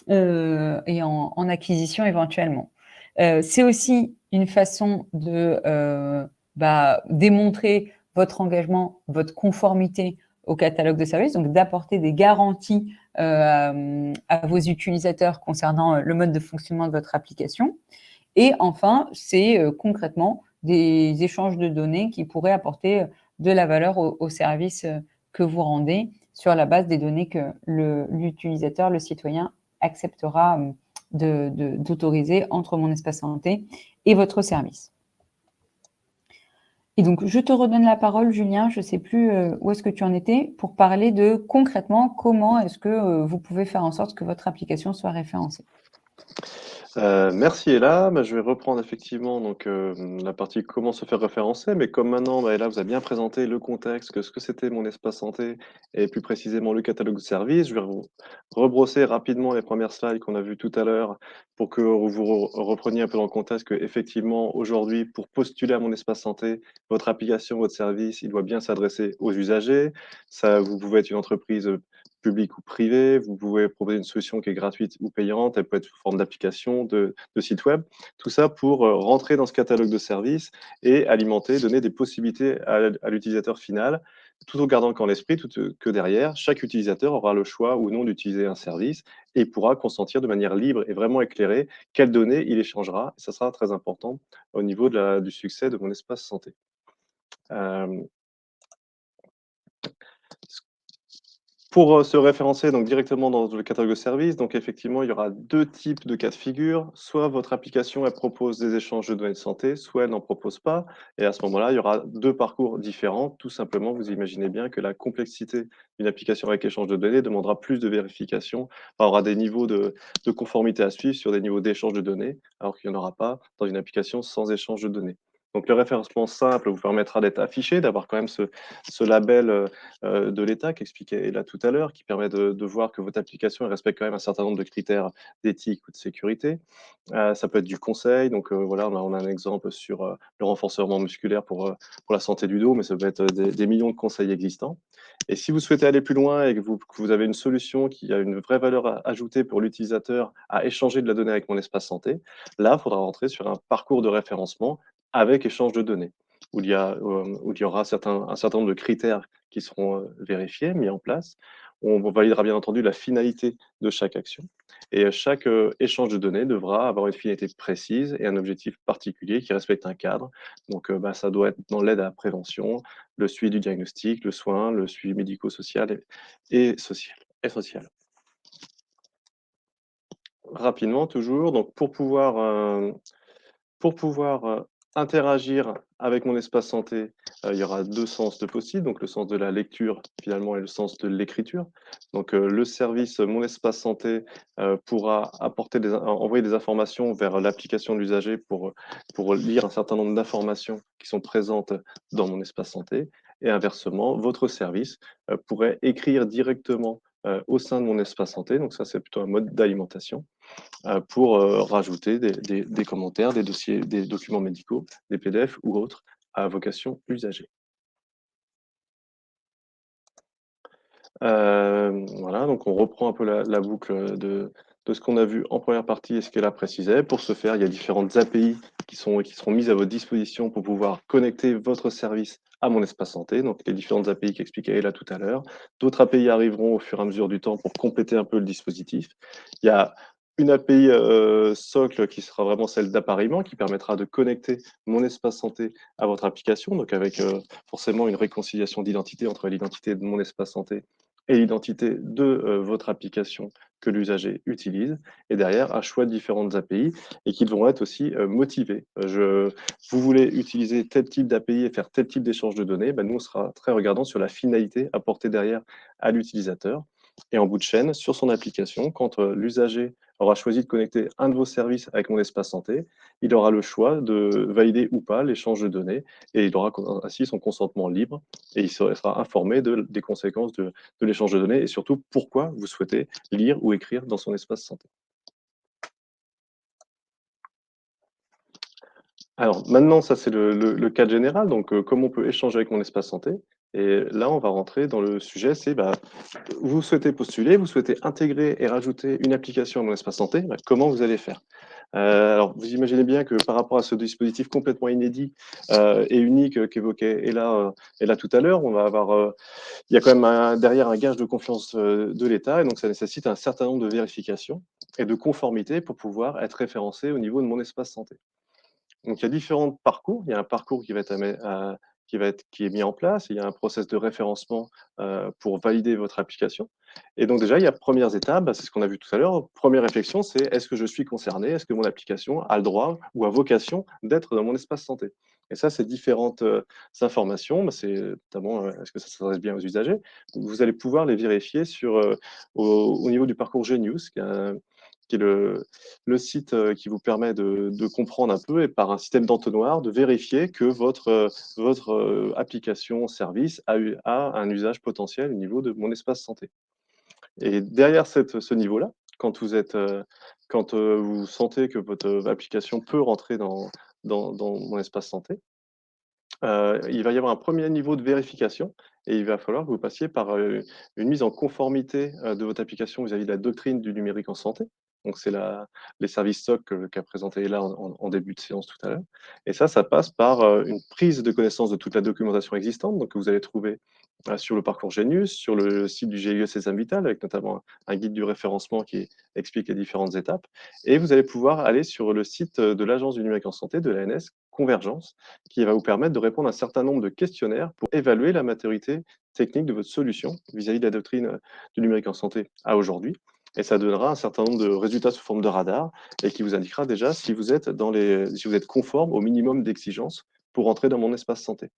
S2: et en acquisition éventuellement. C'est aussi une façon de démontrer votre engagement, votre conformité au catalogue de services, donc d'apporter des garanties à vos utilisateurs concernant le mode de fonctionnement de votre application. Et enfin, c'est concrètement des échanges de données qui pourraient apporter de la valeur au service que vous rendez sur la base des données que l'utilisateur, le citoyen, acceptera d'autoriser entre Mon Espace Santé et votre service. Et donc, je te redonne la parole, Julien, je ne sais plus où est-ce que tu en étais, pour parler de concrètement comment est-ce que vous pouvez faire en sorte que votre application soit référencée.
S3: Merci Ella. Bah, je vais reprendre effectivement donc la partie comment se faire référencer, mais comme maintenant bah, Ella vous a bien présenté le contexte, que ce que c'était mon espace santé et plus précisément le catalogue de services, je vais rebrosser rapidement les premières slides qu'on a vues tout à l'heure pour que vous repreniez un peu dans le contexte que effectivement aujourd'hui pour postuler à mon espace santé, votre application, votre service, il doit bien s'adresser aux usagers. Ça, vous pouvez être une entreprise public ou privé. Vous pouvez proposer une solution qui est gratuite ou payante. Elle peut être sous forme d'application, de site web. Tout ça pour rentrer dans ce catalogue de services et alimenter, donner des possibilités à l'utilisateur final, tout en gardant qu'en l'esprit que derrière, chaque utilisateur aura le choix ou non d'utiliser un service et pourra consentir de manière libre et vraiment éclairée quelles données il échangera. Ça sera très important au niveau du succès de mon espace santé. Euh, Pour, se référencer donc directement dans le catalogue de services, donc effectivement, il y aura 2 types de cas de figure. Soit votre application, elle propose des échanges de données de santé, soit elle n'en propose pas et à ce moment-là, il y aura 2 parcours différents. Tout simplement, vous imaginez bien que la complexité d'une application avec échange de données demandera plus de vérification. Enfin, aura des niveaux de conformité à suivre sur des niveaux d'échange de données, alors qu'il n'y en aura pas dans une application sans échange de données. Donc le référencement simple vous permettra d'être affiché, d'avoir quand même ce label, de l'État qu'expliquait Ella tout à l'heure, qui permet de voir que votre application elle respecte quand même un certain nombre de critères d'éthique ou de sécurité. Ça peut être du conseil, donc voilà, on a un exemple sur, le renforcement musculaire pour la santé du dos, mais ça peut être des millions de conseils existants. Et si vous souhaitez aller plus loin et que vous avez une solution qui a une vraie valeur ajoutée pour l'utilisateur à échanger de la donnée avec mon espace santé, là, il faudra rentrer sur un parcours de référencement avec échange de données, où il y aura un certain nombre de critères qui seront vérifiés, mis en place. On validera bien entendu la finalité de chaque action et chaque échange de données devra avoir une finalité précise et un objectif particulier qui respecte un cadre. Donc, bah, ça doit être dans l'aide à la prévention, le suivi du diagnostic, le soin, le suivi médico-social et social. Rapidement toujours, donc pour pouvoir, interagir avec mon espace santé, il y aura 2 sens de possible, donc le sens de la lecture finalement et le sens de l'écriture. Donc, le service Mon espace santé, pourra apporter envoyer des informations vers l'application de l'usager pour lire un certain nombre d'informations qui sont présentes dans mon espace santé et inversement, votre service, pourrait écrire directement, au sein de mon espace santé, donc ça, c'est plutôt un mode d'alimentation pour rajouter des commentaires, des dossiers, des documents médicaux, des PDF ou autres à vocation usagée. Voilà, donc on reprend un peu la boucle de ce qu'on a vu en première partie et ce qu'elle a précisé. Pour ce faire, il y a différentes API qui seront mises à votre disposition pour pouvoir connecter votre service à mon espace santé, donc les différentes API qu'expliquait Ella tout à l'heure. D'autres API arriveront au fur et à mesure du temps pour compléter un peu le dispositif. Il y a une API socle qui sera vraiment celle d'appareillement, qui permettra de connecter mon espace santé à votre application, donc avec forcément une réconciliation d'identité entre l'identité de mon espace santé et l'identité de votre application que l'usager utilise, et derrière un choix de différentes API et qui vont être aussi motivés. Vous voulez utiliser tel type d'API et faire tel type d'échange de données, ben nous on sera très regardant sur la finalité apportée derrière à l'utilisateur. Et en bout de chaîne, sur son application, quand l'usager aura choisi de connecter un de vos services avec mon espace santé, il aura le choix de valider ou pas l'échange de données et il aura ainsi son consentement libre et il sera informé des conséquences de l'échange de données et surtout pourquoi vous souhaitez lire ou écrire dans son espace santé. Alors maintenant, ça c'est le cadre général, donc comment on peut échanger avec mon espace santé. Et là, on va rentrer dans le sujet, c'est bah, vous souhaitez postuler, vous souhaitez intégrer et rajouter une application à mon espace santé, bah, comment vous allez faire? Alors vous imaginez bien que par rapport à ce dispositif complètement inédit, et unique, qu'évoquait Ella tout à l'heure, on va avoir, il y a quand même derrière un gage de confiance, de l'État et donc ça nécessite un certain nombre de vérifications et de conformité pour pouvoir être référencé au niveau de mon espace santé. Donc il y a différents parcours. Il y a un parcours qui est mis en place. Il y a un process de référencement, pour valider votre application et donc déjà, il y a premières étapes, bah, c'est ce qu'on a vu tout à l'heure. Première réflexion, c'est: «Est-ce que je suis concerné? Est-ce que mon application a le droit ou a vocation d'être dans mon espace santé?» Et ça, ces différentes, informations, bah, c'est notamment, est-ce que ça s'adresse bien aux usagers? Vous allez pouvoir les vérifier au niveau du parcours Genius, qui est le site qui vous permet de comprendre un peu et par un système d'entonnoir, de vérifier que votre application service a un usage potentiel au niveau de mon espace santé. Et derrière ce niveau-là, quand vous sentez que votre application peut rentrer dans mon espace santé, il va y avoir un premier niveau de vérification et il va falloir que vous passiez par, une mise en conformité, de votre application vis-à-vis de la doctrine du numérique en santé. Donc c'est les services SOC qu'a présenté Ella en début de séance tout à l'heure et ça passe par, une prise de connaissance de toute la documentation existante, donc que vous allez trouver, sur le parcours Genius, sur le site du GIE Sésame Vital avec notamment un guide du référencement qui explique les différentes étapes et vous allez pouvoir aller sur le site, de l'Agence du numérique en santé, de l'ANS Convergence, qui va vous permettre de répondre à un certain nombre de questionnaires pour évaluer la maturité technique de votre solution vis-à-vis de la doctrine du numérique en santé à aujourd'hui. Et ça donnera un certain nombre de résultats sous forme de radar et qui vous indiquera déjà si vous êtes si vous êtes conforme au minimum d'exigences pour entrer dans mon espace santé.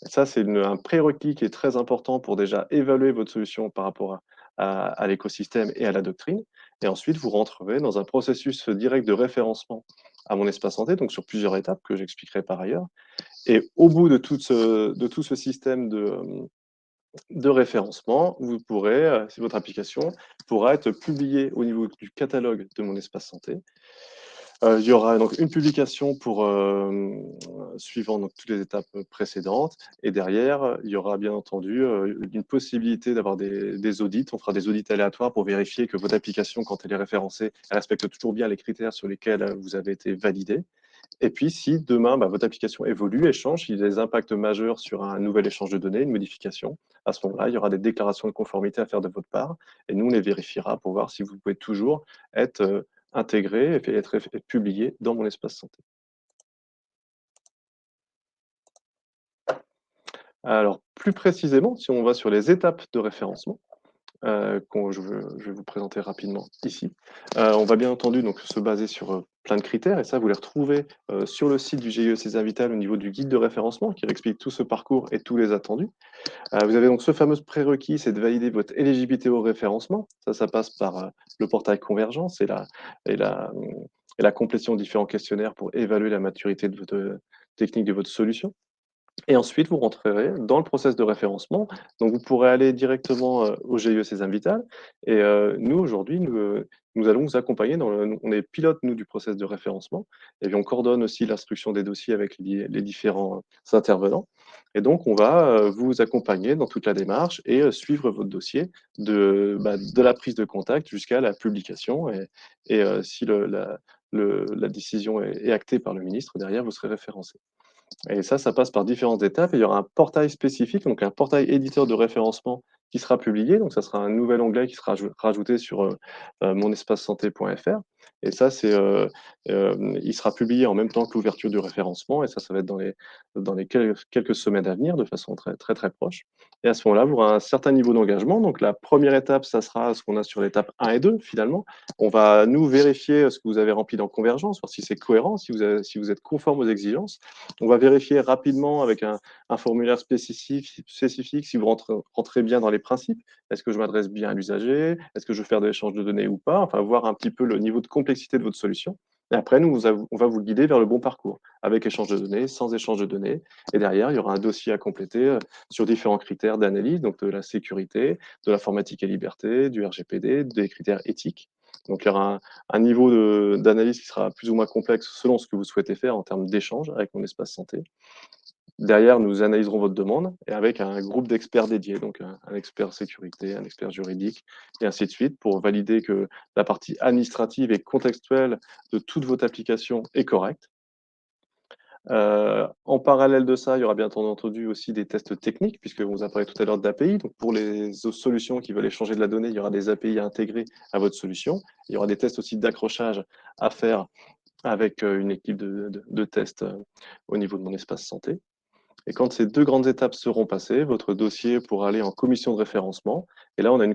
S3: Et ça, c'est un prérequis qui est très important pour déjà évaluer votre solution par rapport à l'écosystème et à la doctrine. Et ensuite, vous rentrerez dans un processus direct de référencement à mon espace santé, donc sur plusieurs étapes que j'expliquerai par ailleurs. Et au bout de tout ce système de référencement, vous pourrez, si votre application pourra être publiée au niveau du catalogue de mon espace santé. Il y aura donc une publication pour, suivant donc toutes les étapes précédentes et derrière, il y aura bien entendu, une possibilité d'avoir des audits. On fera des audits aléatoires pour vérifier que votre application, quand elle est référencée, elle respecte toujours bien les critères sur lesquels, vous avez été validé. Et puis, si demain, votre application évolue et change, s'il y a des impacts majeurs sur un nouvel échange de données, une modification, à ce moment-là, il y aura des déclarations de conformité à faire de votre part et nous, on les vérifiera pour voir si vous pouvez toujours être, intégré et être publié dans mon espace santé. Alors, plus précisément, si on va sur les étapes de référencement, je vais vous présenter rapidement ici. On va bien entendu donc se baser sur, plein de critères et ça, vous les retrouvez, sur le site du GIE Sésame Vital au niveau du guide de référencement qui explique tout ce parcours et tous les attendus. Vous avez donc ce fameux prérequis, c'est de valider votre éligibilité au référencement. Ça passe par, le portail Convergence et la, mmh et la complétion de différents questionnaires pour évaluer la maturité de votre technique de votre solution. Et ensuite, vous rentrerez dans le process de référencement. Donc, vous pourrez aller directement, au GIE Sésame Vital et nous, aujourd'hui, nous allons vous accompagner on est pilote, nous, du process de référencement et puis on coordonne aussi l'instruction des dossiers avec les différents intervenants et donc on va, vous accompagner dans toute la démarche et suivre votre dossier de la prise de contact jusqu'à la publication et si la décision est actée par le ministre, derrière, vous serez référencé. Et ça passe par différentes étapes et il y aura un portail spécifique, donc un portail éditeur de référencement qui sera publié. Donc ça sera un nouvel onglet qui sera rajouté sur, monespacesanté.fr et ça il sera publié en même temps que l'ouverture du référencement et ça va être dans les quelques semaines à venir de façon très, très, très proche et à ce moment-là, vous aurez un certain niveau d'engagement. Donc la première étape, ça sera ce qu'on a sur l'étape 1 et 2 finalement. On va nous vérifier ce que vous avez rempli dans Convergence, voir si c'est cohérent, si vous êtes conforme aux exigences. On va vérifier rapidement avec un formulaire spécifique si vous rentrez bien dans les principes. Est-ce que je m'adresse bien à l'usager? Est-ce que je veux faire de l'échange de données ou pas? Enfin, voir un petit peu le niveau de complexité de votre solution. Et après, on va vous guider vers le bon parcours, avec échange de données, sans échange de données. Et derrière, il y aura un dossier à compléter sur différents critères d'analyse, donc de la sécurité, de l'informatique et liberté, du RGPD, des critères éthiques. Donc, il y aura un niveau d'analyse qui sera plus ou moins complexe selon ce que vous souhaitez faire en termes d'échange avec mon espace santé. Derrière, nous analyserons votre demande et avec un groupe d'experts dédiés, donc un expert sécurité, un expert juridique et ainsi de suite pour valider que la partie administrative et contextuelle de toute votre application est correcte. En parallèle de ça, il y aura bien entendu aussi des tests techniques puisqu'on vous a parlé tout à l'heure d'API. Donc pour les solutions qui veulent échanger de la donnée, il y aura des API à intégrer à votre solution. Il y aura des tests aussi d'accrochage à faire avec, une équipe de tests, au niveau de mon espace santé. Et quand ces 2 grandes étapes seront passées, votre dossier pourra aller en commission de référencement. Et là, on a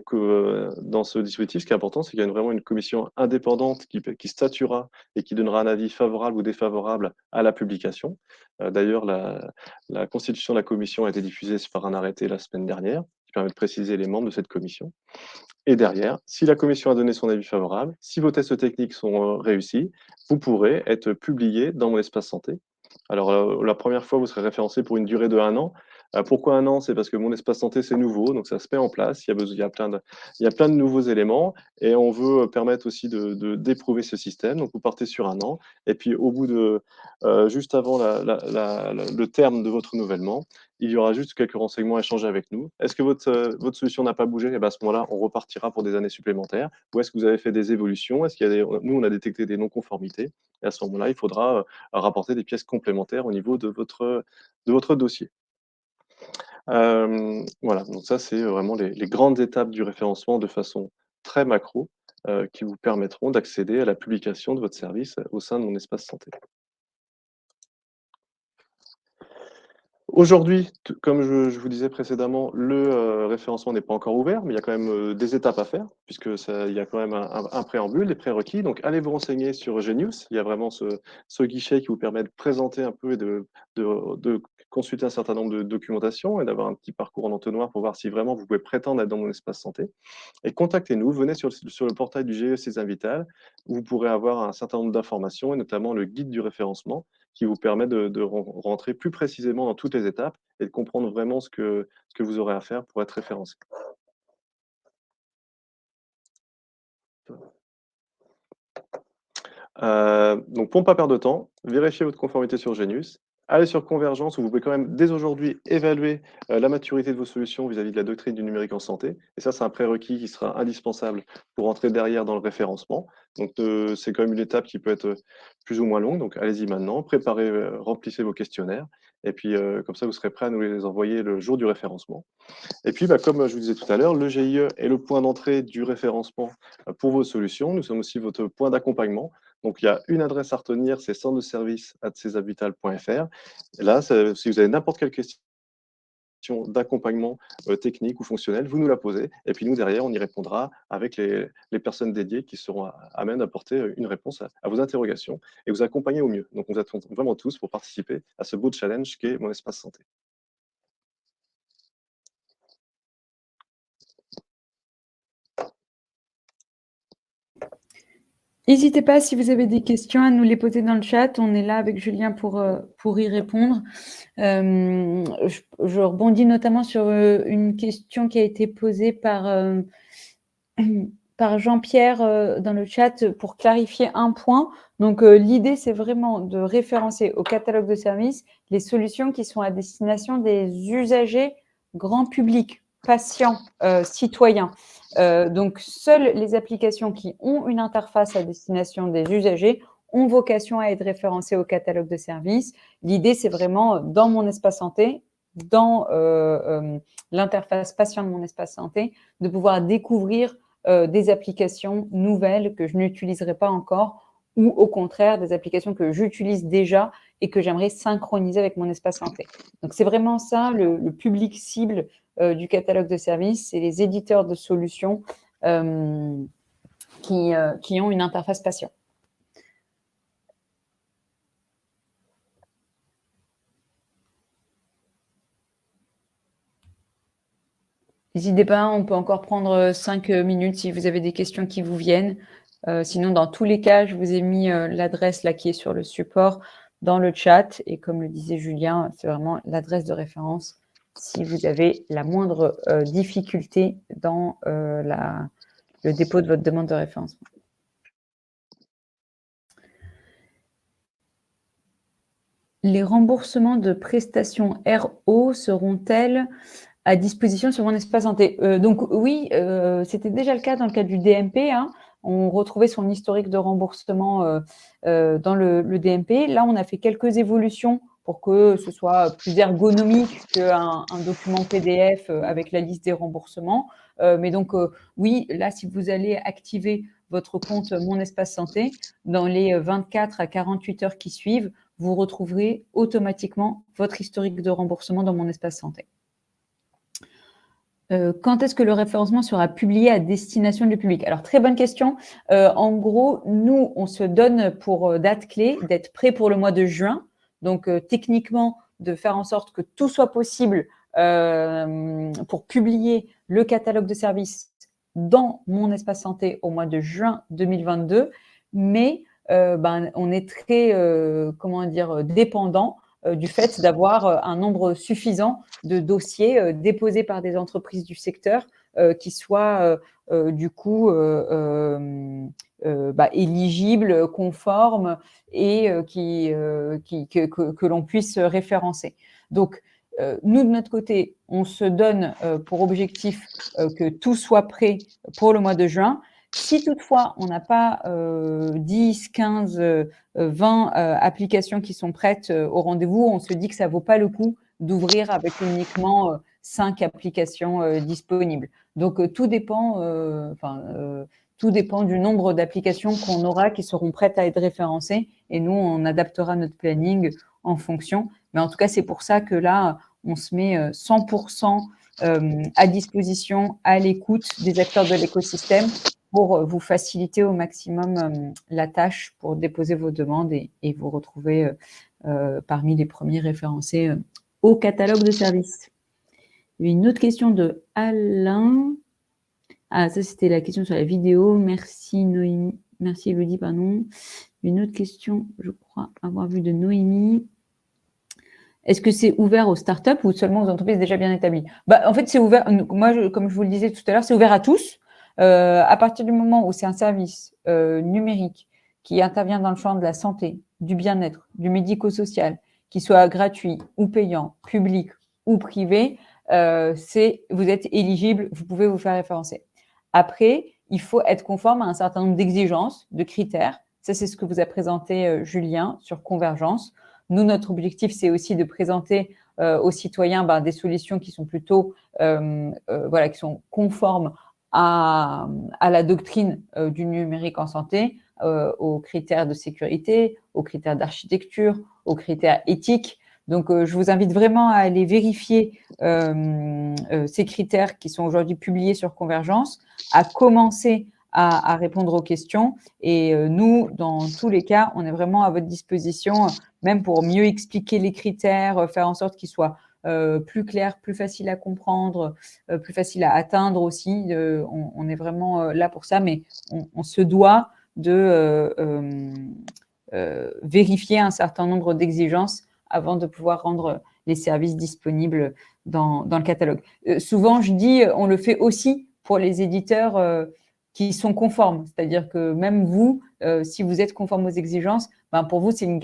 S3: dans ce dispositif, ce qui est important, c'est qu'il y a vraiment une commission indépendante qui statuera et qui donnera un avis favorable ou défavorable à la publication. D'ailleurs, la constitution de la commission a été diffusée par un arrêté la semaine dernière, qui permet de préciser les membres de cette commission. Et derrière, si la commission a donné son avis favorable, si vos tests techniques sont réussis, vous pourrez être publié dans Mon Espace Santé. Alors, la première fois, vous serez référencé pour une durée de 1 an. Pourquoi 1 an? C'est parce que Mon Espace Santé, c'est nouveau, donc ça se met en place. Il y a plein de nouveaux éléments et on veut permettre aussi d'éprouver ce système. Donc, vous partez sur 1 an et puis au bout de, juste avant le terme de votre renouvellement, il y aura juste quelques renseignements à échanger avec nous. Est-ce que votre solution n'a pas bougé? Et ben, à ce moment-là, on repartira pour des années supplémentaires. Ou est-ce que vous avez fait des évolutions? Est-ce qu'il y a nous, on a détecté des non-conformités. Et à ce moment-là, il faudra rapporter des pièces complémentaires au niveau de votre dossier. Voilà, donc ça, c'est vraiment les grandes étapes du référencement de façon très macro, qui vous permettront d'accéder à la publication de votre service au sein de Mon Espace Santé. Aujourd'hui, comme je vous disais précédemment, le référencement n'est pas encore ouvert, mais il y a quand même des étapes à faire, puisque il y a quand même un préambule, des prérequis. Donc, allez vous renseigner sur Genius. Il y a vraiment ce guichet qui vous permet de présenter un peu et de consulter un certain nombre de documentations et d'avoir un petit parcours en entonnoir pour voir si vraiment vous pouvez prétendre être dans Mon Espace Santé. Et contactez-nous, venez sur le portail du GEC Invital, où vous pourrez avoir un certain nombre d'informations, et notamment le guide du référencement, qui vous permet de rentrer plus précisément dans toutes les étapes et de comprendre vraiment ce que vous aurez à faire pour être référencé. Donc pour ne pas perdre de temps, vérifiez votre conformité sur Genius. Allez sur Convergence, où vous pouvez quand même dès aujourd'hui évaluer la maturité de vos solutions vis-à-vis de la doctrine du numérique en santé. Et ça, c'est un prérequis qui sera indispensable pour entrer derrière dans le référencement. Donc c'est quand même une étape qui peut être plus ou moins longue. Donc allez-y maintenant, préparez, remplissez vos questionnaires. Et puis comme ça, vous serez prêt à nous les envoyer le jour du référencement. Et puis, comme je vous disais tout à l'heure, le GIE est le point d'entrée du référencement pour vos solutions. Nous sommes aussi votre point d'accompagnement. Donc, il y a une adresse à retenir, c'est centre-de-service@cesavital.fr. Et là, si vous avez n'importe quelle question d'accompagnement technique ou fonctionnel, vous nous la posez. Et puis nous, derrière, on y répondra avec les personnes dédiées qui seront à même d'apporter une réponse à vos interrogations et vous accompagner au mieux. Donc, on vous attend vraiment tous pour participer à ce beau challenge qu'est Mon Espace Santé.
S2: N'hésitez pas, si vous avez des questions, à nous les poser dans le chat. On est là avec Julien pour y répondre. Je rebondis notamment sur une question qui a été posée par Jean-Pierre dans le chat pour clarifier un point. Donc, l'idée, c'est vraiment de référencer au catalogue de services les solutions qui sont à destination des usagers grand public, patients, citoyens. Donc, seules les applications qui ont une interface à destination des usagers ont vocation à être référencées au catalogue de services. L'idée, c'est vraiment, dans Mon Espace Santé, dans l'interface patient de Mon Espace Santé, de pouvoir découvrir des applications nouvelles que je n'utiliserai pas encore ou au contraire des applications que j'utilise déjà et que j'aimerais synchroniser avec Mon Espace Santé. Donc, c'est vraiment ça le public cible du catalogue de services, c'est les éditeurs de solutions qui ont une interface patient. N'hésitez pas, on peut encore prendre 5 minutes si vous avez des questions qui vous viennent. Sinon, dans tous les cas, je vous ai mis l'adresse là qui est sur le support dans le chat. Et comme le disait Julien, c'est vraiment l'adresse de référence si vous avez la moindre difficulté dans le dépôt de votre demande de référencement. Les remboursements de prestations RO seront-elles à disposition sur Mon Espace Santé? Donc oui, c'était déjà le cas dans le cadre du DMP. On retrouvait son historique de remboursement dans le DMP. Là, on a fait quelques évolutions pour que ce soit plus ergonomique qu'un document PDF avec la liste des remboursements. Mais donc, oui, là, si vous allez activer votre compte Mon Espace Santé, dans les 24 à 48 heures qui suivent, vous retrouverez automatiquement votre historique de remboursement dans Mon Espace Santé. Quand est-ce que le référencement sera publié à destination du public? Alors, très bonne question. En gros, nous, on se donne pour date clé d'être prêt pour le mois de juin. Donc, techniquement, de faire en sorte que tout soit possible pour publier le catalogue de services dans mon espace santé au mois de juin 2022, mais on est très, dépendant du fait d'avoir un nombre suffisant de dossiers déposés par des entreprises du secteur qui soient éligibles, conformes et que l'on puisse référencer. Donc, nous, de notre côté, on se donne pour objectif que tout soit prêt pour le mois de juin. Si toutefois, on n'a pas 10, 15, 20 applications qui sont prêtes au rendez-vous, on se dit que ça ne vaut pas le coup d'ouvrir avec uniquement 5 applications disponibles. Donc, tout dépend du nombre d'applications qu'on aura qui seront prêtes à être référencées et nous, on adaptera notre planning en fonction. Mais en tout cas, c'est pour ça que là, on se met 100% à disposition, à l'écoute des acteurs de l'écosystème pour vous faciliter au maximum la tâche pour déposer vos demandes et vous retrouver parmi les premiers référencés au catalogue de services. Il y a une autre question de Alain. Ah, ça, c'était la question sur la vidéo. Merci, Noémie. Merci, Elodie, pardon. Une autre question, je crois avoir vu de Noémie. Est-ce que c'est ouvert aux startups ou seulement aux entreprises déjà bien établies? En fait, c'est ouvert. Moi, comme je vous le disais tout à l'heure, c'est ouvert à tous. À partir du moment où c'est un service numérique qui intervient dans le champ de la santé, du bien-être, du médico-social, qui soit gratuit ou payant, public ou privé, vous êtes éligible, vous pouvez vous faire référencer. Après, il faut être conforme à un certain nombre d'exigences, de critères. Ça, c'est ce que vous a présenté Julien sur Convergence. Nous, notre objectif, c'est aussi de présenter aux citoyens des solutions qui sont plutôt qui sont conformes à la doctrine du numérique en santé, aux critères de sécurité, aux critères d'architecture, aux critères éthiques. Donc, je vous invite vraiment à aller vérifier ces critères qui sont aujourd'hui publiés sur Convergence, à commencer à répondre aux questions. Et nous, dans tous les cas, on est vraiment à votre disposition, même pour mieux expliquer les critères, faire en sorte qu'ils soient plus clairs, plus faciles à comprendre, plus faciles à atteindre aussi. On est vraiment là pour ça, mais on se doit de vérifier un certain nombre d'exigences avant de pouvoir rendre les services disponibles dans le catalogue. Souvent, je dis, on le fait aussi pour les éditeurs qui sont conformes. C'est-à-dire que même vous, si vous êtes conforme aux exigences, pour vous, c'est une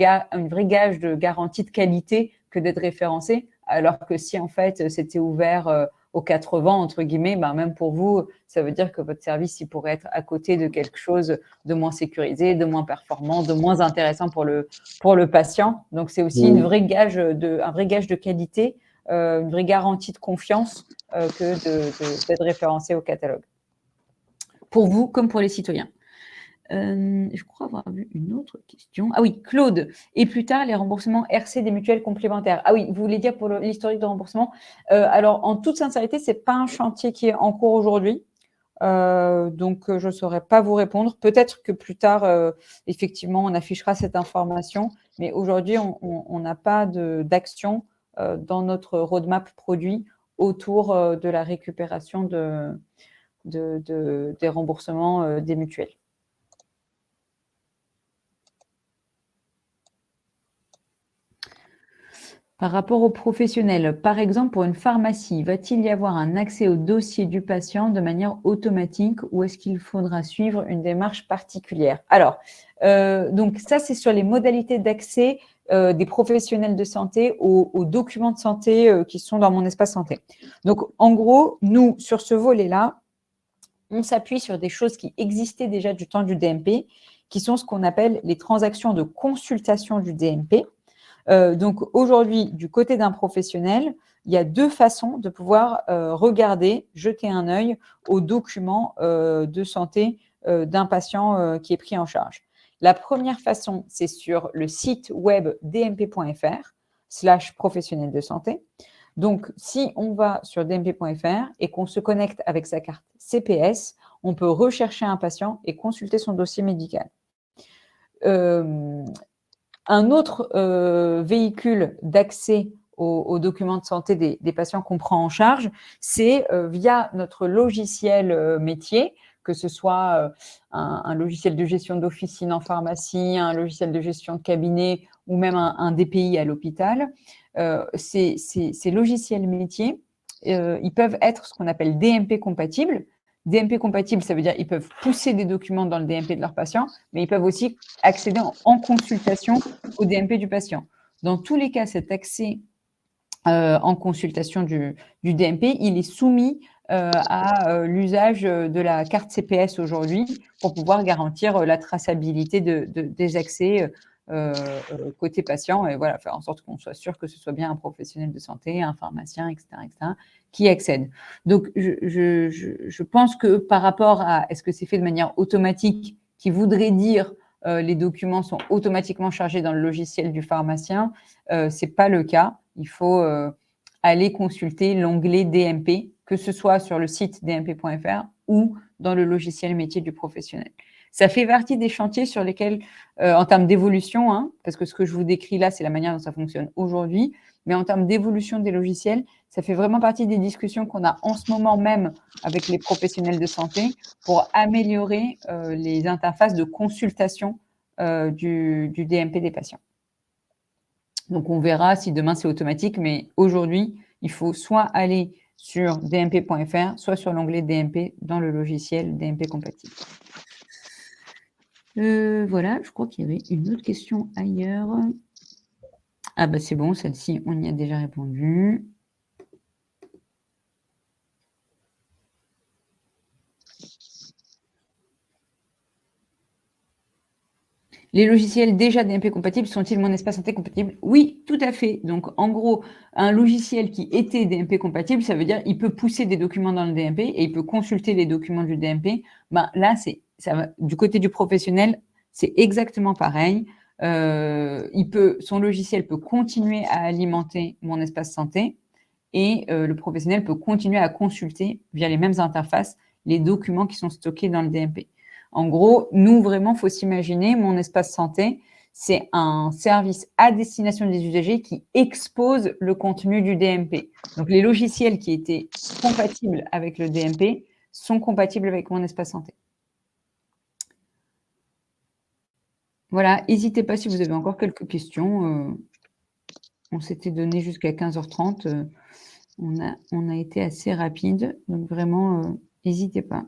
S2: vraie gage de garantie de qualité que d'être référencé. Alors que si, en fait, c'était ouvert aux 80, entre guillemets, même pour vous, ça veut dire que votre service, il pourrait être à côté de quelque chose de moins sécurisé, de moins performant, de moins intéressant pour le patient. Donc, c'est aussi un vrai gage de qualité, une vraie garantie de confiance que d'être référencé au catalogue. Pour vous comme pour les citoyens. Je crois avoir vu une autre question. Ah oui, Claude. Et plus tard, les remboursements RC des mutuelles complémentaires. Ah oui, vous voulez dire pour l'historique de remboursement. Alors, en toute sincérité, ce n'est pas un chantier qui est en cours aujourd'hui. Donc, je ne saurais pas vous répondre. Peut-être que plus tard, effectivement, on affichera cette information. Mais aujourd'hui, on n'a pas d'action dans notre roadmap produit autour de la récupération des remboursements des mutuelles. Par rapport aux professionnels, par exemple pour une pharmacie, va-t-il y avoir un accès au dossier du patient de manière automatique ou est-ce qu'il faudra suivre une démarche particulière? Alors, donc ça c'est sur les modalités d'accès des professionnels de santé aux documents de santé qui sont dans mon espace santé. Donc en gros, nous sur ce volet-là, on s'appuie sur des choses qui existaient déjà du temps du DMP, qui sont ce qu'on appelle les transactions de consultation du DMP. Donc, aujourd'hui, du côté d'un professionnel, il y a deux façons de pouvoir regarder, jeter un œil aux documents de santé d'un patient qui est pris en charge. La première façon, c'est sur le site web dmp.fr/professionnel de santé. Donc, si on va sur dmp.fr et qu'on se connecte avec sa carte CPS, on peut rechercher un patient et consulter son dossier médical. Un autre véhicule d'accès aux documents de santé des patients qu'on prend en charge, c'est via notre logiciel métier, que ce soit un logiciel de gestion d'officine en pharmacie, un logiciel de gestion de cabinet ou même un DPI à l'hôpital. Ces logiciels métiers, ils peuvent être ce qu'on appelle DMP compatibles. DMP compatible, ça veut dire qu'ils peuvent pousser des documents dans le DMP de leur patient, mais ils peuvent aussi accéder en consultation au DMP du patient. Dans tous les cas, cet accès en consultation du DMP, il est soumis à l'usage de la carte CPS aujourd'hui pour pouvoir garantir la traçabilité des accès côté patient et voilà, faire en sorte qu'on soit sûr que ce soit bien un professionnel de santé, un pharmacien, etc., qui accède. Donc, je pense que par rapport à est-ce que c'est fait de manière automatique, qui voudrait dire les documents sont automatiquement chargés dans le logiciel du pharmacien, ce n'est pas le cas. Il faut aller consulter l'onglet DMP, que ce soit sur le site dmp.fr ou dans le logiciel métier du professionnel. Ça fait partie des chantiers sur lesquels, en termes d'évolution, hein, parce que ce que je vous décris là, c'est la manière dont ça fonctionne aujourd'hui, mais en termes d'évolution des logiciels, ça fait vraiment partie des discussions qu'on a en ce moment même avec les professionnels de santé pour améliorer les interfaces de consultation du DMP des patients. Donc, on verra si demain c'est automatique, mais aujourd'hui, il faut soit aller sur dmp.fr, soit sur l'onglet DMP dans le logiciel DMP compatible. Voilà, je crois qu'il y avait une autre question ailleurs. Ah bah c'est bon, celle-ci, on y a déjà répondu. Les logiciels déjà DMP compatibles sont-ils mon espace santé compatible? Oui, tout à fait. Donc, en gros, un logiciel qui était DMP compatible, ça veut dire qu'il peut pousser des documents dans le DMP et il peut consulter les documents du DMP. Ben, là, du côté du professionnel, c'est exactement pareil. Son logiciel peut continuer à alimenter mon espace santé et le professionnel peut continuer à consulter via les mêmes interfaces les documents qui sont stockés dans le DMP. En gros, nous, vraiment, il faut s'imaginer, mon espace santé, c'est un service à destination des usagers qui expose le contenu du DMP. Donc, les logiciels qui étaient compatibles avec le DMP sont compatibles avec mon espace santé. Voilà, n'hésitez pas si vous avez encore quelques questions. On s'était donné jusqu'à 15h30. On a été assez rapide, donc vraiment, n'hésitez pas.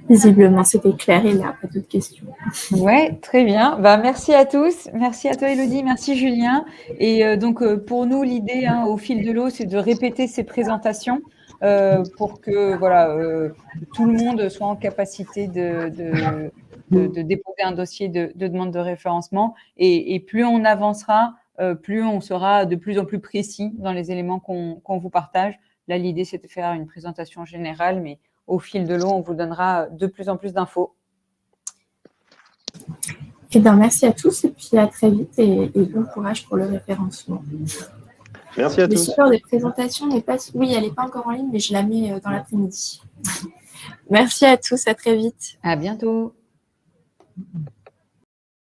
S1: Visiblement, c'était clair, il n'y a pas d'autres questions.
S2: Ouais, très bien. Bah, merci à tous. Merci à toi, Élodie. Merci, Julien. Et donc, pour nous, l'idée, hein, au fil de l'eau, c'est de répéter ces présentations pour que voilà, tout le monde soit en capacité de déposer un dossier de demande de référencement. Et plus on avancera, plus on sera de plus en plus précis dans les éléments qu'on vous partage. Là, l'idée, c'est de faire une présentation générale, mais au fil de l'eau, on vous donnera de plus en plus d'infos.
S1: Eh bien, merci à tous et puis à très vite et bon courage pour le référencement.
S3: Merci à tous.
S1: Le support de présentation n'est pas... Oui, elle n'est pas encore en ligne, mais je la mets dans l'après-midi. Merci à tous, à très vite.
S2: À bientôt.